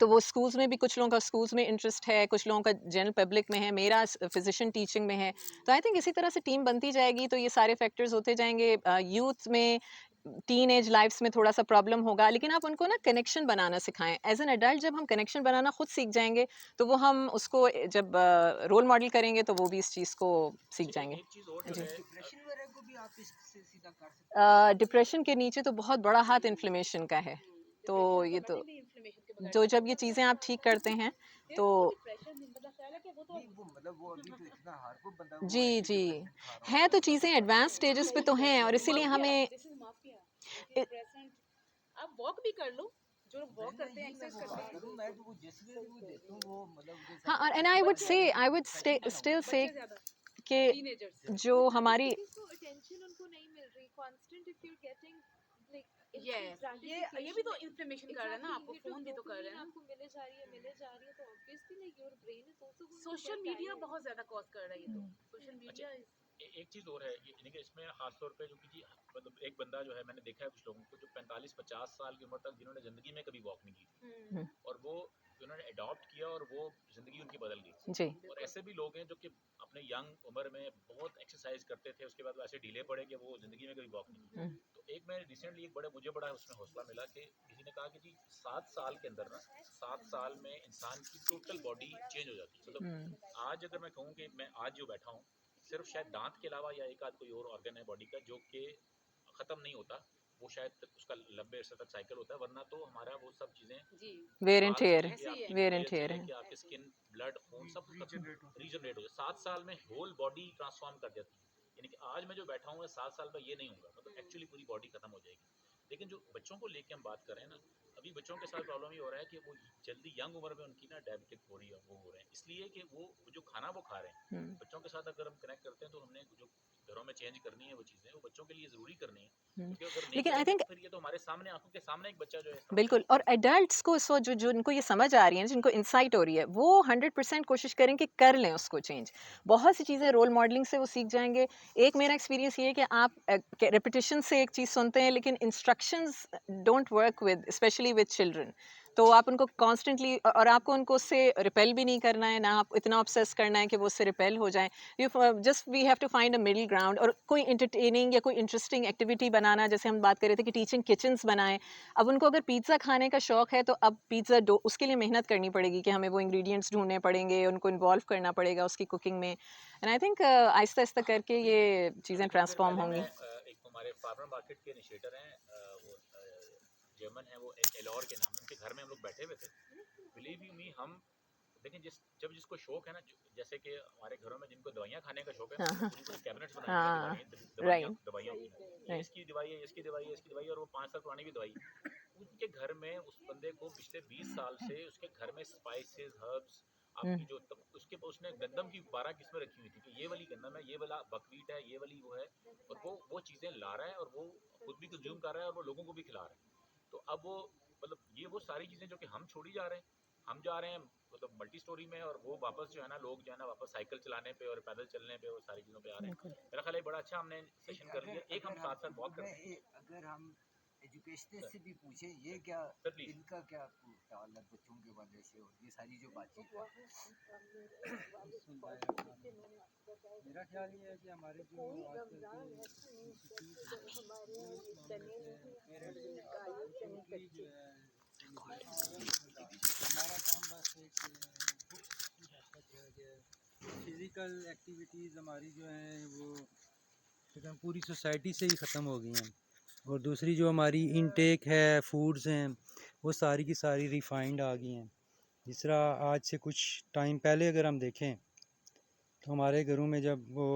[SPEAKER 2] तो वो स्कूल्स में भी, कुछ लोगों का स्कूल्स में इंटरेस्ट है, कुछ लोगों का जनरल पब्लिक में है, मेरा फिजिशियन टीचिंग में है। तो आई थिंक इसी तरह से टीम बनती जाएगी, तो ये सारे फैक्टर्स होते जाएंगे। यूथ में, टीन एज लाइफ्स में थोड़ा सा प्रॉब्लम होगा, लेकिन आप उनको ना कनेक्शन बनाना सिखाएं। एज एन एडल्ट जब हम कनेक्शन बनाना खुद सीख जाएंगे, तो वो हम उसको जब रोल मॉडल करेंगे, तो वो भी इस चीज़ को सीख
[SPEAKER 7] अच्छा,
[SPEAKER 2] जाएंगे।
[SPEAKER 7] एक चीज़ और जो
[SPEAKER 2] जी,
[SPEAKER 7] है
[SPEAKER 4] डिप्रेशन वगैरह को भी आप इससे सीधा कर सकते हैं।
[SPEAKER 2] डिप्रेशन के नीचे तो बहुत बड़ा हाथ इन्फ्लेमेशन का है। तो
[SPEAKER 8] डिप्रेशन
[SPEAKER 2] ये तो
[SPEAKER 8] ऑटोमेटिकली इन्फ्लेमेशन के बगैर
[SPEAKER 2] जो
[SPEAKER 8] ठीक
[SPEAKER 2] जब
[SPEAKER 8] नहीं
[SPEAKER 2] ये
[SPEAKER 8] होता।
[SPEAKER 2] चीज़ें आप ठीक करते हैं,
[SPEAKER 8] फिर
[SPEAKER 2] तो
[SPEAKER 8] वो डिप्रेशन मतलब ख्याल है कि वो तो
[SPEAKER 4] नहीं वो मतलब वो अभी तो इतना हार्मफुल बंदा वो
[SPEAKER 2] जी,
[SPEAKER 4] एंटी
[SPEAKER 2] जी।
[SPEAKER 4] डिप्रेसेंट खा रहा
[SPEAKER 2] हैं
[SPEAKER 4] होता
[SPEAKER 2] तो
[SPEAKER 4] है
[SPEAKER 2] चीज़ें एडवांस स्टेजेस पे तो हैं, और इसीलिए हमें
[SPEAKER 8] दिस इज माफिया एंटी
[SPEAKER 2] इ
[SPEAKER 8] डिप्रेसेंट। आप वॉक भी कर लो, जो लोग
[SPEAKER 4] मैं
[SPEAKER 8] वॉक
[SPEAKER 4] ना
[SPEAKER 8] करते हैं,
[SPEAKER 4] यही मैं
[SPEAKER 8] एक्सरसाइज
[SPEAKER 4] वो
[SPEAKER 8] करते
[SPEAKER 4] बात
[SPEAKER 8] हैं।
[SPEAKER 4] करूँ मैं तो वो जिस वे भी वो देता हूँ वो मतलब उनके
[SPEAKER 2] हाँ,
[SPEAKER 4] साथ
[SPEAKER 2] और एंड
[SPEAKER 4] एक्टिव रहना
[SPEAKER 8] बच्चे
[SPEAKER 2] आई
[SPEAKER 4] चाहिए
[SPEAKER 2] वुड
[SPEAKER 4] डिप्रेशन ही ना हो
[SPEAKER 2] स्टिल से
[SPEAKER 8] बच्चे ज्यादा
[SPEAKER 2] कि
[SPEAKER 8] टीनेजर्स
[SPEAKER 2] जो
[SPEAKER 3] बिकॉज
[SPEAKER 2] हमारी
[SPEAKER 3] बिकॉज वो अटेंशन उनको नहीं मिल रही constant if you are getting like
[SPEAKER 8] yes ये भी तो इन्फ्लेमेशन कर रहा है ना, आपको फोन भी तो कर रहा है ना।
[SPEAKER 3] आपको मिले जा रही है तो obviously like your brain is also going to
[SPEAKER 8] social
[SPEAKER 3] get
[SPEAKER 8] media
[SPEAKER 3] tired.
[SPEAKER 8] बहुत ज्यादा कॉज कर रहा है ये तो। सोशल
[SPEAKER 7] अच्छा,
[SPEAKER 8] मीडिया इज
[SPEAKER 7] एक चीज़ और है ये, यानी कि इसमें खास तौर पे जो कि जी मतलब एक बंदा जो है, मैंने देखा है कुछ लोगों को जो 45-50 साल की उम्र तक जिन्होंने ज़िंदगी में कभी वॉक नहीं की थी,
[SPEAKER 2] हुँ,
[SPEAKER 7] और वो उन्होंने अडॉप्ट किया और वो ज़िंदगी उनकी बदल गई।
[SPEAKER 2] जी,
[SPEAKER 7] और ऐसे भी लोग हैं जो कि अपने यंग उम्र में बहुत एक्सरसाइज करते थे, उसके बाद वो ऐसे ढीले पड़े कि वो ज़िंदगी में कभी वॉक नहीं की।
[SPEAKER 2] हुँ,
[SPEAKER 7] तो एक मैं रिसेंटली एक मुझे बड़ा उसमें हौसला मिला कि किसी ने कहा कि जी 7 साल के अंदर ना, 7 साल में इंसान की टोटल बॉडी चेंज हो जाती है।
[SPEAKER 2] हुँ,
[SPEAKER 7] मतलब आज अगर मैं कहूँ कि मैं आज जो बैठा हूँ, सिर्फ शायद दांत के अलावा या एक आध कोई और ऑर्गन है बॉडी का जो कि खत्म नहीं होता, वो शायद उसका लंबे अरसे तक साइकिल होता है, वरना तो हमारा वो सब चीज़ें
[SPEAKER 8] जी
[SPEAKER 2] वेयर एंड
[SPEAKER 7] बाल से
[SPEAKER 2] टियर
[SPEAKER 7] लेके
[SPEAKER 8] ऐसे ही है।
[SPEAKER 7] आपकी
[SPEAKER 2] वेयर एंड
[SPEAKER 7] हेयर से
[SPEAKER 2] टियर है।
[SPEAKER 7] लेके आपके स्किन, ब्लड, खून सब खत्म
[SPEAKER 6] रीजनरेट होता
[SPEAKER 7] रीजनरेट हो जाए। 7 साल में होल बॉडी ट्रांसफॉर्म कर जाती है। यानी कि आज मैं जो बैठा हूँ 7 साल में ये नहीं होगा, मतलब एक्चुअली पूरी बॉडी खत्म हो जाएगी। लेकिन जो बच्चों को लेके हम बात कर रहे हैं ना, अभी बच्चों के साथ प्रॉब्लम ये हो रहा है कि वो जल्दी यंग उम्र में उनकी ना डायबिटिक हो रही है, वो हो रहे हैं इसलिए कि वो जो खाना वो खा रहे हैं।
[SPEAKER 2] हुँ,
[SPEAKER 7] बच्चों के साथ अगर हम कनेक्ट करते हैं तो हमने जो घरों में चेंज करनी है वो चीज़ें वो बच्चों के लिए ज़रूरी करनी है,
[SPEAKER 2] हुँ।
[SPEAKER 7] क्योंकि अगर नहीं
[SPEAKER 2] लेकिन आई
[SPEAKER 7] करेंगे
[SPEAKER 2] थिंक
[SPEAKER 7] तो फिर ये तो हमारे सामने, आंखों के सामने एक बच्चा जो है इस तरह होता
[SPEAKER 2] बिल्कुल, और एडल्ट्स को इस वक़्त जो जिनको ये समझ आ रही है, जिनको इनसाइट हो रही है, वो 100% कोशिश करें कि कर लें उसको चेंज। बहुत सी चीज़ें रोल मॉडलिंग से वो सीख जाएँगे। एक मेरा एक्सपीरियंस ये है कि आप रिपिटिशन से एक चीज़ सुनते हैं, लेकिन instructions don't work with, specially with children. तो आप उनको कॉन्स्टेंटली, और आपको उनको उससे रिपेल भी नहीं करना है, ना आप इतना ऑब्सेस करना है कि वो उससे रिपेल हो जाएँ। Just we have to find a middle ground, और कोई एंटरटेनिंग या कोई इंटरेस्टिंग एक्टिविटी बनाना, जैसे हम बात कर रहे थे कि टीचिंग किचन्स बनाएँ। अब उनको अगर पिज़्ज़ा खाने का शौक है, तो अब पिज़्ज़ा डो उसके लिए मेहनत करनी पड़ेगी कि हमें वो इंग्रेडिएंट्स ढूँढने पड़ेंगे, उनको इन्वॉल्व करना पड़ेगा उसकी कुकिंग में। एंड आई थिंक आहिस्ता-आहिस्ता करके ये चीज़ें
[SPEAKER 7] अभी कुछ देर
[SPEAKER 2] ट्रांसफ़ॉर्म
[SPEAKER 7] पहले मैं
[SPEAKER 2] होंगी।
[SPEAKER 7] एक हमारे फार्मर मार्केट के इनिशिएटर हैं, वो जर्मन है, वो एलोर के नाम है, उनके घर में हम लोग बैठे हुए थे। बिलीव यू मी, हम देखें जब जिसको शौक है ना, जैसे कि हमारे घरों में जिनको दवाइयाँ खाने का शौक है,
[SPEAKER 2] हाँ,
[SPEAKER 7] हमने
[SPEAKER 2] हाँ,
[SPEAKER 7] पूरी पूरी कैबिनेट्स बनाई हुई हैं
[SPEAKER 2] हाँ,
[SPEAKER 7] दवाइयों
[SPEAKER 2] राइट,
[SPEAKER 7] दवाइयों की। ये
[SPEAKER 2] राइट,
[SPEAKER 7] इसकी दवाई है, इसकी दवाई है, इसकी दवाई है, और वो 5 साल पुरानी भी दवाई। उनके घर में उस बंदे को पिछले 20 साल से उसके घर में स्पाइसेस, हर्ब्स,
[SPEAKER 2] हुँ,
[SPEAKER 7] आपकी जो उसके उसने गंदम की 12 किस्में रखी हुई थी कि ये वाली गंदम है, ये वाला बकवीट है, ये वाली वो है, और वो चीज़ें ला रहा है और वो खुद भी कंज्यूम कर रहा है और वो लोगों को भी खिला रहा है। तो अब वो मतलब ये वो सारी चीज़ें जो कि हम छोड़ी जा रहे हैं, हम जा रहे हैं मतलब मल्टी स्टोरी में, और वो वापस जो है ना, लोग जो है ना वापस साइकिल चलाने पे और पैदल चलने पे और सारी चीज़ों पे आ रहे हैं।
[SPEAKER 2] बिल्कुल।
[SPEAKER 7] मेरा ख्याल है बड़ा अच्छा हमने
[SPEAKER 4] एक
[SPEAKER 7] सेशन कर
[SPEAKER 4] अगर
[SPEAKER 7] लिया। एक हम
[SPEAKER 4] अगर
[SPEAKER 7] साथ
[SPEAKER 4] हम
[SPEAKER 7] साथ वॉक
[SPEAKER 4] मैं
[SPEAKER 7] करते हैं
[SPEAKER 4] अगर हम एजुकेशनिस्ट
[SPEAKER 7] सर।
[SPEAKER 4] से भी पूछे ये क्या
[SPEAKER 7] सर प्लीज।
[SPEAKER 4] इनका क्या ख्याल है बच्चों के वाले से और ये सारी जो बातचीत है।
[SPEAKER 5] मेरा ख्याल ये है कि हमारे जो आजकल के इंस्टीट्यूट है वो इस मामले पे पेरेंट्स को बच्चों की जो है हमारा काम बस एक बुक्स की हद तक रह गया है। फिज़िकल एक्टिविटीज़ हमारी जो हैं वो
[SPEAKER 9] तकरीबन पूरी सोसाइटी से ही ख़त्म हो गई हैं। और दूसरी जो हमारी इनटेक है फूड्स हैं वो सारी की सारी रिफाइंड आ गई हैं। जिस तरह आज से कुछ टाइम पहले अगर हम देखें तो हमारे घरों में जब वो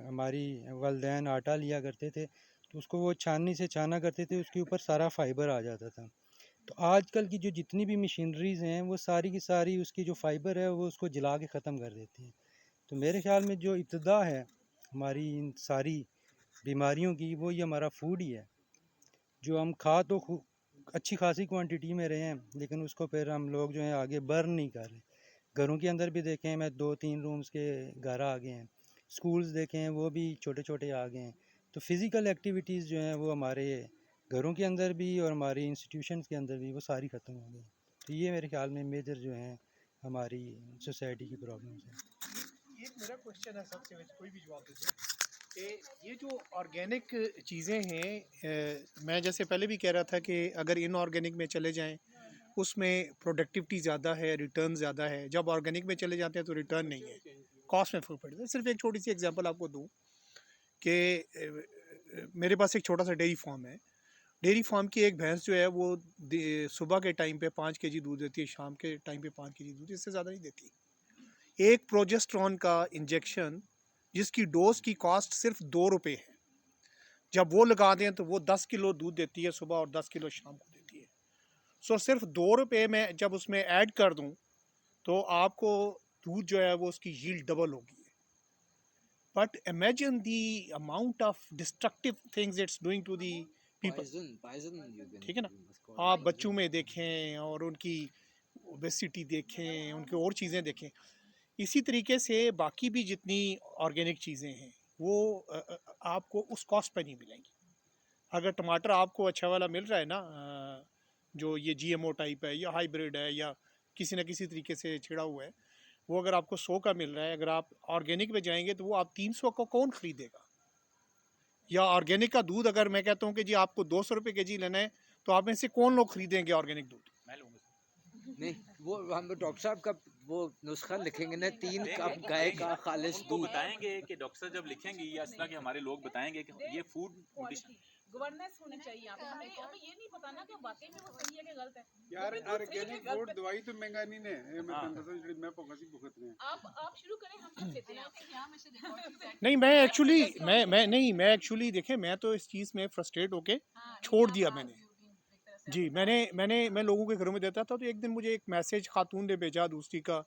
[SPEAKER 9] हमारी वालदैन आटा लिया करते थे तो उसको वो छाननी से छाना करते थे, उसके ऊपर सारा फाइबर आ जाता था। तो आजकल की जो जितनी भी मशीनरीज़ हैं वो सारी की सारी उसकी जो फाइबर है वो उसको जला के ख़त्म कर देती हैं। तो मेरे ख़्याल में जो इब्तिदा है हमारी इन सारी बीमारियों की वो ये हमारा फूड ही है, जो हम खा तो अच्छी खासी क्वांटिटी में रहे हैं लेकिन उसको फिर हम लोग जो है आगे बर्न नहीं कर रहे। घरों के अंदर भी देखें, मैं 2-3 रूम्स के घर आ गए हैं, स्कूल्स देखें वो भी छोटे छोटे आ गए हैं। तो फ़िज़िकल एक्टिविटीज़ जो हैं वो हमारे घरों के अंदर भी और हमारी इंस्टीट्यूशंस के अंदर भी वो सारी ख़त्म हो गई। तो ये मेरे ख्याल में मेजर जो हैं हमारी सोसाइटी की प्रॉब्लम्स हैं।
[SPEAKER 6] एक मेरा क्वेश्चन है सबसे, वैसे कोई भी जवाब दे दे कि ये जो ऑर्गेनिक चीज़ें हैं, मैं जैसे पहले भी कह रहा था कि अगर इनऑर्गेनिक में चले जाएं उसमें प्रोडक्टिविटी ज़्यादा है, रिटर्न ज़्यादा है। जब ऑर्गेनिक में चले जाते हैं तो रिटर्न नहीं है, कॉस्ट में फ़र्क पड़ता है। सिर्फ एक छोटी सी एग्जांपल आपको दूं कि मेरे पास एक छोटा सा डेयरी फार्म है। डेयरी फार्म की एक भैंस जो है वो सुबह के टाइम पे 5 केजी दूध देती है, शाम के टाइम पे 5 केजी दूध, इससे ज़्यादा नहीं देती। एक प्रोजेस्ट्रॉन का इंजेक्शन जिसकी डोज की कॉस्ट सिर्फ 2 रुपये है, जब वो लगा दें तो वो 10 किलो दूध देती है सुबह और 10 किलो शाम को देती है। सो सिर्फ 2 रुपये में जब उसमें ऐड कर दूं तो आपको दूध जो है वो उसकी यील्ड डबल होगी। But imagine the amount of destructive things it's doing to the people. ठीक है ना, आप बच्चों में देखें और उनकी ओबेसिटी देखें, उनकी और चीज़ें देखें। इसी तरीके से बाकी भी जितनी ऑर्गेनिक चीज़ें हैं वो आपको उस कॉस्ट पे नहीं मिलेंगी। अगर टमाटर आपको अच्छा वाला मिल रहा है ना, जो ये GMO टाइप है या हाइब्रिड है या किसी न किसी तरीके से छिड़ा हुआ है, वो अगर आपको 100 का मिल रहा है, अगर आप ऑर्गेनिक में जाएंगे तो वो आप 300 का कौन ख़रीदेगा? या ऑर्गेनिक का दूध अगर मैं कहता हूँ कि जी आपको 200 रुपये के जी लेना है तो आप में से कौन लोग खरीदेंगे ऑर्गेनिक दूध?
[SPEAKER 7] मैं लूँगा।
[SPEAKER 4] नहीं, वो हम डॉक्टर साहब का वो नुस्खा लिखेंगे ना, 3 कप गाय का खालिश
[SPEAKER 7] उनको
[SPEAKER 4] दूध।
[SPEAKER 7] बताएंगे कि डॉक्टर साहब जब लिखेंगे या इस तरह के हमारे लोग बताएंगे कि ये फूड
[SPEAKER 8] गवर्नेंस होनी चाहिए यहाँ पे। हमें ये नहीं पता ना कि वाकई में वो सही है कि गलत है।
[SPEAKER 1] यार
[SPEAKER 8] वो भी दूध सही है
[SPEAKER 1] ऑर्गेनिक
[SPEAKER 8] कि
[SPEAKER 1] फूड
[SPEAKER 8] गलत है।
[SPEAKER 1] दवाई तो महंगा नहीं ने मैं
[SPEAKER 7] हाँ।
[SPEAKER 1] बंदा समझ मैं पकासी भुगत रहे
[SPEAKER 8] आप शुरू करें, हम सब लेते हैं।
[SPEAKER 6] नहीं, मैं एक्चुअली देखें, मैं तो इस चीज़ में फ्रस्ट्रेट होके छोड़ दिया मैंने। जी, मैं लोगों के घरों में देता था तो एक दिन मुझे एक मैसेज खातून ने भेजा दूसरी का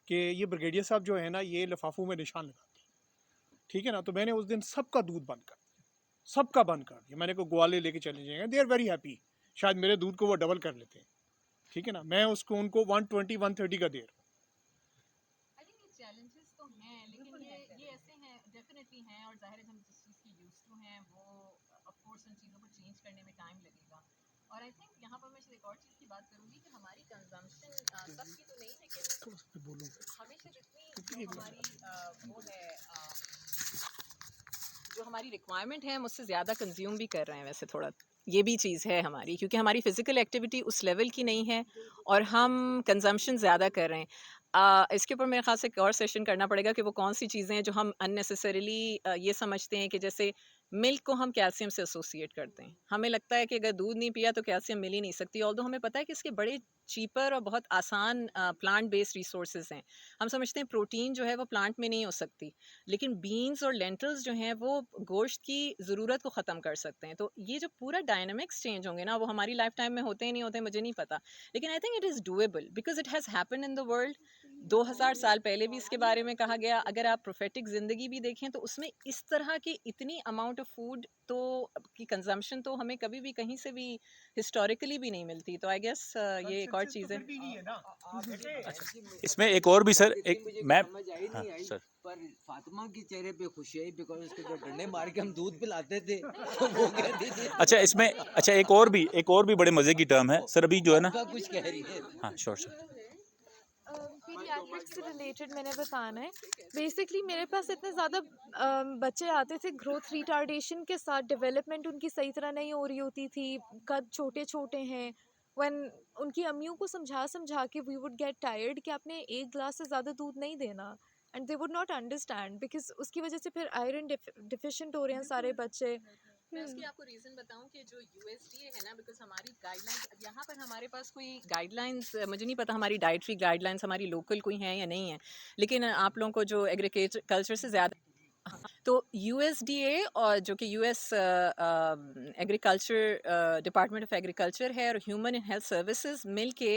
[SPEAKER 6] कि ये ब्रिगेडियर साहब जो है ना ये लिफाफों में निशान लगाते हैं। ठीक है ना, तो मैंने उस दिन सबका दूध बंद कर दिया, सबका बंद कर दिया। मैंने को ग्वाले लेके चले जाएंगे, दे आर वेरी हैप्पी, शायद मेरे दूध को वो डबल कर लेते हैं। ठीक है ना, मैं उसको उनको 120-130 का दे रहा हूँ।
[SPEAKER 2] आई थिंक ये चैलेंजेस तो हैं, लेकिन ये ऐसे हैं, डेफिनेटली हैं, और जाहिर है हम जिस चीज़ की यूज्ड टू हैं वो ऑफ कोर्स उन चीज़ों को चेंज करने में टाइम लगेगा। और आई थिंक यहाँ पर मैं एक और चीज़ की बात करूँगी कि हमारी कंजम्पशन सबकी तो नहीं, लेकिन हमेशा जितनी वो है जो हमारी रिक्वायरमेंट है हम उससे ज़्यादा कंज्यूम भी कर रहे हैं। वैसे थोड़ा ये भी चीज़ है हमारी, क्योंकि हमारी फ़िज़िकल एक्टिविटी उस लेवल की नहीं है और हम कंजम्पशन ज़्यादा कर रहे हैं। इसके ऊपर मेरे ख़्याल से एक और सेशन करना पड़ेगा कि वो कौन सी चीज़ें हैं जो हम अननेसेसरीली ये समझते हैं कि जैसे मिल्क को हम कैल्शियम से एसोसिएट करते हैं। हमें लगता है कि अगर दूध नहीं पिया तो कैल्शियम मिल ही नहीं सकती, ऑल्दो हमें पता है कि इसके बड़े चीपर और बहुत आसान प्लांट बेस्ड रिसोर्सेज हैं। हम समझते हैं प्रोटीन जो है वो प्लांट में नहीं हो सकती, लेकिन बीन्स और लेंटल्स जो हैं वो गोश्त की ज़रूरत को ख़त्म कर सकते हैं। तो ये जो पूरा डायनामिक्स चेंज होंगे ना, वो हमारी लाइफ टाइम में होते ही नहीं होते, मुझे नहीं पता, लेकिन I think it is doable because it has happen in the world. 2000 साल पहले भी इसके बारे में कहा गया। अगर आप प्रोफेटिक ज़िंदगी भी देखें तो उसमें इस तरह की इतनी अमाउंट ऑफ फूड तो की कंजम्पशन तो हमें कभी भी कहीं से भी हिस्टोरिकली भी नहीं मिलती। तो आई गेस ये एक और चीज़ है।
[SPEAKER 7] इसमें एक और भी सर, एक मैं
[SPEAKER 4] समझ आई
[SPEAKER 7] हाँ
[SPEAKER 4] नहीं आई,
[SPEAKER 7] सर
[SPEAKER 4] पर फातिमा के चेहरे पे खुशी आई बिकॉज उसके जो डंडे मार के हम दूध पिलाते थे तो वो कहती थी
[SPEAKER 7] अच्छा इसमें अच्छा एक और भी बड़े मज़े की टर्म है सर, अभी जो है ना,
[SPEAKER 4] आपका कुछ कह रही है।
[SPEAKER 7] हाँ श्योर सर।
[SPEAKER 10] पीडियाट्रिक्स से रिलेटेड मैंने बताना है। बेसिकली मेरे पास इतने ज़्यादा बच्चे आते थे ग्रोथ रिटार्डेशन के साथ, डेवलपमेंट उनकी सही तरह नहीं हो रही होती थी, कद छोटे छोटे हैं। वन उनकी अम्मियों को समझा समझा के वी वुड गेट टायर्ड कि आपने एक गिलास से ज़्यादा दूध नहीं देना, and they would not understand because उसकी वजह से फिर आयरन डिफिशेंट हो रहे हैं सारे बच्चे।
[SPEAKER 2] मैं उसकी आपको रीज़न बताऊं कि जो यूएसडीए है ना, बिकॉज हमारी गाइडलाइंस यहाँ पर हमारे पास कोई गाइडलाइंस, मुझे नहीं पता हमारी डाइटरी गाइडलाइंस हमारी लोकल कोई हैं या नहीं है, लेकिन आप लोगों को जो एग्रीकल्चर से ज़्यादा, तो यूएसडीए और जो कि US agriculture department of agriculture है और ह्यूमन एंड हेल्थ सर्विसेज मिल के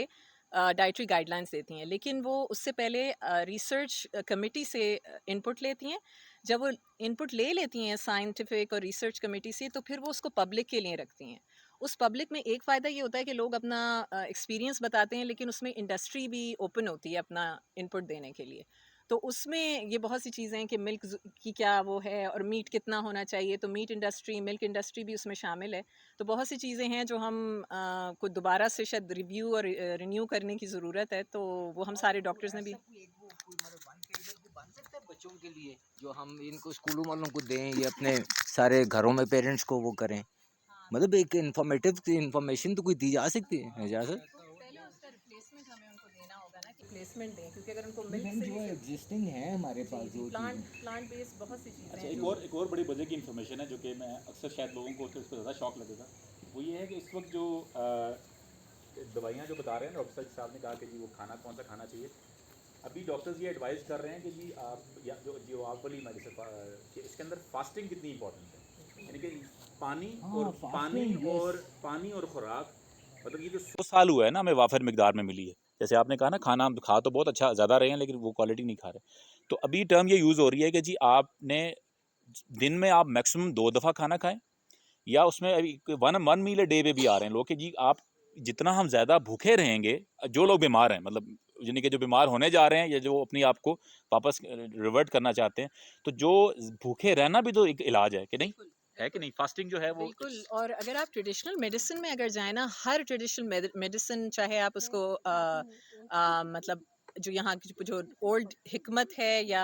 [SPEAKER 2] डाइटरी गाइडलाइंस देती हैं, लेकिन वो उससे पहले रिसर्च कमेटी से इनपुट लेती हैं। जब वो इनपुट ले लेती हैं साइंटिफिक और रिसर्च कमेटी से, तो फिर वो उसको पब्लिक के लिए रखती हैं। उस पब्लिक में एक फ़ायदा ये होता है कि लोग अपना एक्सपीरियंस बताते हैं, लेकिन उसमें इंडस्ट्री भी ओपन होती है अपना इनपुट देने के लिए। तो उसमें ये बहुत सी चीज़ें हैं कि मिल्क की क्या वो है और मीट कितना होना चाहिए, तो मीट इंडस्ट्री, मिल्क इंडस्ट्री भी उसमें शामिल है। तो बहुत सी चीज़ें हैं जो हम को दोबारा से शायद रिव्यू और रिन्यू करने की ज़रूरत है, तो वो हम सारे डॉक्टर्स ने भी।
[SPEAKER 4] बन सकता है बच्चों के लिए जो हम इनको स्कूलों वालों को दें, ये अपने सारे घरों में पेरेंट्स को वो करें, मतलब एक इन्फॉर्मेटिव इंफॉर्मेशन तो कोई दी जा सकती है इजाज़त।
[SPEAKER 2] पहले उसका रिप्लेसमेंट हमें उनको देना होगा ना, कि रिप्लेसमेंट दें, क्योंकि अगर उनको
[SPEAKER 4] मैम जो एग्जिस्टिंग है हमारे पास जो
[SPEAKER 2] प्लांट बेस्ड बहुत सी चीज़ें
[SPEAKER 7] अच्छा,
[SPEAKER 2] हैं
[SPEAKER 7] एक और बड़ी मज़े की इन्फॉर्मेशन है जो कि मैं अक्सर शायद लोगों को उससे ज़्यादा शौक लगेगा। वो ये है कि इस वक्त जो दवाइयाँ जो बता रहे हैं, डॉक्टर साहब ने कहा कि जी वो खाना कौन सा खाना चाहिए। अभी डॉक्टर्स ये एडवाइस कर रहे हैं कि जी आप या जो आप वाली मेडिसिन कि इसके अंदर फास्टिंग कितनी इंपॉर्टेंट है, यानी कि पानी और खुराक, मतलब ये जो 100 साल हुआ है ना हमें वाफर मिकदार में मिली है। जैसे आपने कहा ना, खाना हम खा तो बहुत अच्छा ज़्यादा रहे हैं, लेकिन वो क्वालिटी नहीं खा रहे। तो अभी टर्म ये यूज़ हो रही है कि जी आपने दिन में आप मैक्सिमम 2 दफ़ा खाना खाएं, या उसमें अभी वन मील अ डे पे भी आ रहे हैं लोग कि जी आप जितना हम ज़्यादा भूखे रहेंगे, जो लोग बीमार हैं, मतलब यानी कि जो बीमार होने जा रहे हैं या जो अपनी आप को वापस रिवर्ट करना चाहते हैं, तो जो भूखे रहना भी तो एक इलाज है कि नहीं, है कि नहीं? फास्टिंग जो है वो
[SPEAKER 2] बिल्कुल। और अगर आप ट्रेडिशनल मेडिसिन में अगर जाएँ ना, हर ट्रेडिशनल मेडिसिन, चाहे आप उसको मतलब जो यहाँ की जो ओल्ड हिकमत है या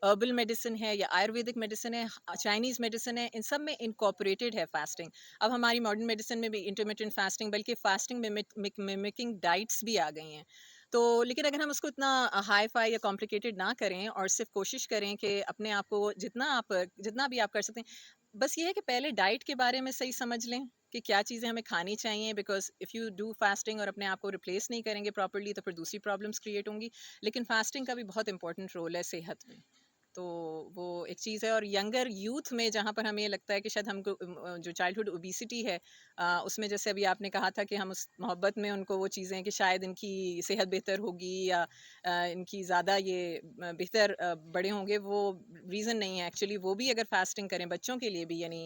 [SPEAKER 2] हर्बल मेडिसिन है या आयुर्वेदिक मेडिसिन है, चाइनीज़ मेडिसिन है, इन सब में इनकॉर्पोरेटेड है फास्टिंग। अब हमारी मॉडर्न मेडिसिन में भी इंटरमिटेंट फास्टिंग, बल्कि फास्टिंग मिमिकिंग डाइट्स भी आ गई हैं। तो लेकिन अगर हम उसको इतना हाई-फाई या कॉम्प्लिकेटेड ना करें और सिर्फ़ कोशिश करें कि अपने आप को जितना भी आप कर सकते हैं, बस ये है कि पहले डाइट के बारे में सही समझ लें कि क्या चीज़ें हमें खानी चाहिए, because if you do fasting और अपने आप को रिप्लेस नहीं करेंगे प्रॉपर्ली, तो फिर दूसरी प्रॉब्लम्स क्रिएट होंगी। लेकिन फास्टिंग का भी बहुत इंपॉर्टेंट रोल है सेहत में। तो वो एक चीज़ है। और यंगर यूथ में जहाँ पर हमें ये लगता है कि शायद हमको जो चाइल्डहुड ओबेसिटी है, उसमें जैसे अभी आपने कहा था कि हम उस मोहब्बत में उनको वो चीज़ें कि शायद इनकी सेहत बेहतर होगी या इनकी ज़्यादा ये बेहतर बड़े होंगे, वो रीज़न नहीं है एक्चुअली। वो भी अगर फास्टिंग करें बच्चों के लिए भी, यानी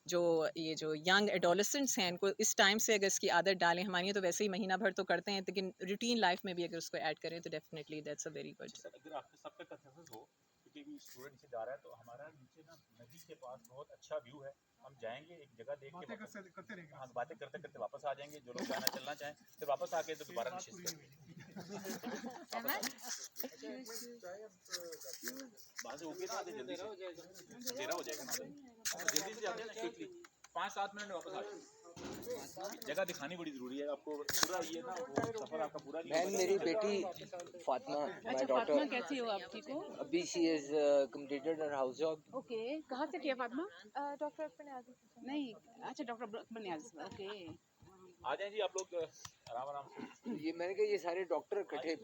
[SPEAKER 2] जो ये जो यंग एडोलेसेंट्स हैं, इनको इस टाइम से अगर इसकी आदत डालें, हमारी तो वैसे ही महीना भर तो करते हैं, लेकिन रूटीन लाइफ में भी अगर उसको ऐड करें तो definitely that's a very good.
[SPEAKER 7] Sir, अगर आपके सबका कंसेंसस हो, क्योंकि भी स्टूडेंट नीचे जा रहा है, तो हमारा नीचे ना नदी के पास बहुत अच्छा व्यू है। हम जाएंगे एक जगह देख के
[SPEAKER 6] करते रहेंगे।
[SPEAKER 7] हाँ, बातें करते करते वापस आ जाएंगे। जो लोग जाना चलना चाहें फिर वापस आके तो दोबारा निश्चित करें। वहाँ से होके ना आते जल्दी से, अंधेरा हो जाएगा ना, जल्दी से आते हैं ना, क्विकली 5-7 मिनट में वापस आ जाएंगे। जगह दिखानी बड़ी ज़रूरी है आपको, पूरा ये ना वो सफ़र आपका पूरा नहीं
[SPEAKER 4] मैम
[SPEAKER 7] होगा।
[SPEAKER 4] मेरी बेटी फातिमा, माय
[SPEAKER 8] अच्छा,
[SPEAKER 4] डॉटर,
[SPEAKER 8] फातिमा कैसी हो आप, ठीक हो?
[SPEAKER 4] अभी she is completed her house job.
[SPEAKER 8] Okay, कहाँ से किया फातिमा?
[SPEAKER 10] डॉक्टर अपने आगे
[SPEAKER 8] नहीं, अच्छा डॉक्टर बनियाज, ओके।
[SPEAKER 7] आ जाएं जी आप लोग आराम से।
[SPEAKER 4] ये मैंने कहा ये सारे डॉक्टर इकट्ठे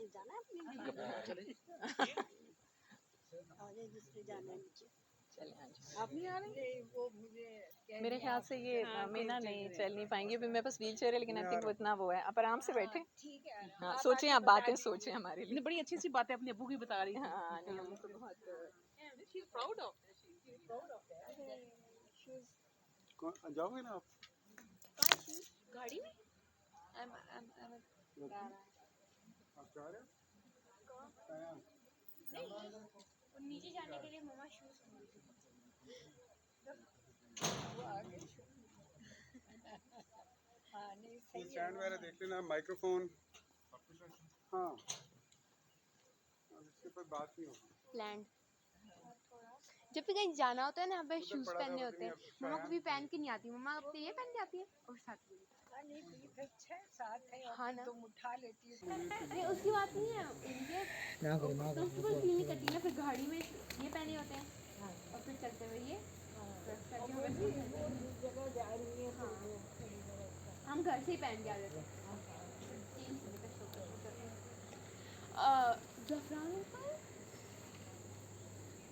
[SPEAKER 8] आप नहीं आ रहे?
[SPEAKER 2] मेरे ख्याल से ये मीना नहीं चल नहीं पाएंगी, अभी मेरे पास व्हील चेयर है, लेकिन आई थिंक वो इतना वो है, आप आराम से बैठे। हाँ, सोचें, आप बातें सोचें हमारे लिए।
[SPEAKER 8] नहीं, बड़ी अच्छी अच्छी बातें अपनी अब्बू की बता रही थी।
[SPEAKER 2] हाँ, नहीं, हम तो बहुत
[SPEAKER 8] शी इज प्राउड ऑफ
[SPEAKER 1] जाओगे ना आप?
[SPEAKER 10] गाड़ी में
[SPEAKER 1] आप जा रहे हो?
[SPEAKER 11] नीचे जाने के लिए मम्मा शूज
[SPEAKER 1] स्टैंड वगैरह देख लेना, माइक्रोफोन। हाँ, इसके ऊपर बात नहीं होगी।
[SPEAKER 11] लैंड जब भी कहीं जाना होता है ना, हमें शूज पहनने होते हैं। मम्मा को भी पहन के नहीं आती, मम्मा अब तो ये पहन के आती है और साथ में
[SPEAKER 5] पता नहीं बीफ है 6-7 है और
[SPEAKER 11] हाँ
[SPEAKER 5] फिर
[SPEAKER 11] ना।
[SPEAKER 5] तुम उठा लेती हो।
[SPEAKER 11] नहीं उसकी बात नहीं है इनके
[SPEAKER 9] ना करो ना करो
[SPEAKER 11] कंफर्टेबल फील नहीं करती ना, फिर गाड़ी में ये पहने होते हैं और फिर चलते हुए ये प्रेस
[SPEAKER 5] और
[SPEAKER 11] करके
[SPEAKER 5] वो
[SPEAKER 11] हमें
[SPEAKER 5] भी वो जिस जगह जा रही है तो
[SPEAKER 11] हाँ।
[SPEAKER 5] वो थोड़ी व्यवस्था।
[SPEAKER 11] हम घर से ही पहन के आ जाते हैं। चेंज करने का शौक है, वो करते हैं। ज़फ़रान अंकल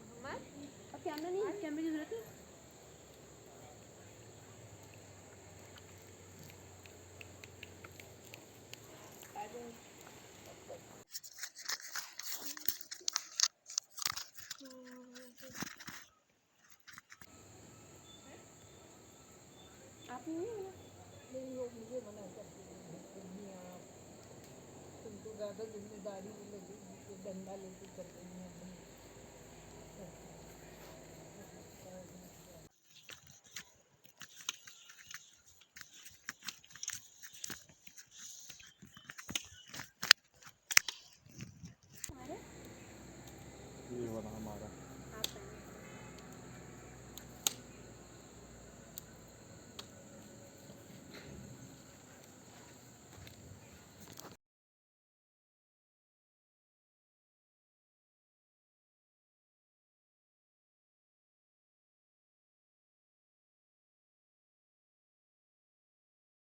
[SPEAKER 11] मोहम्मद अब कैमरा नहीं है, कैमरे की ज़रूरत नहीं। आपने नहीं बोला?
[SPEAKER 5] नहीं वो मुझे मना करती है नहीं आप तुमको ज़्यादा जिम्मेदारी भी लगेगी तो डंडा लेके चल रही हैं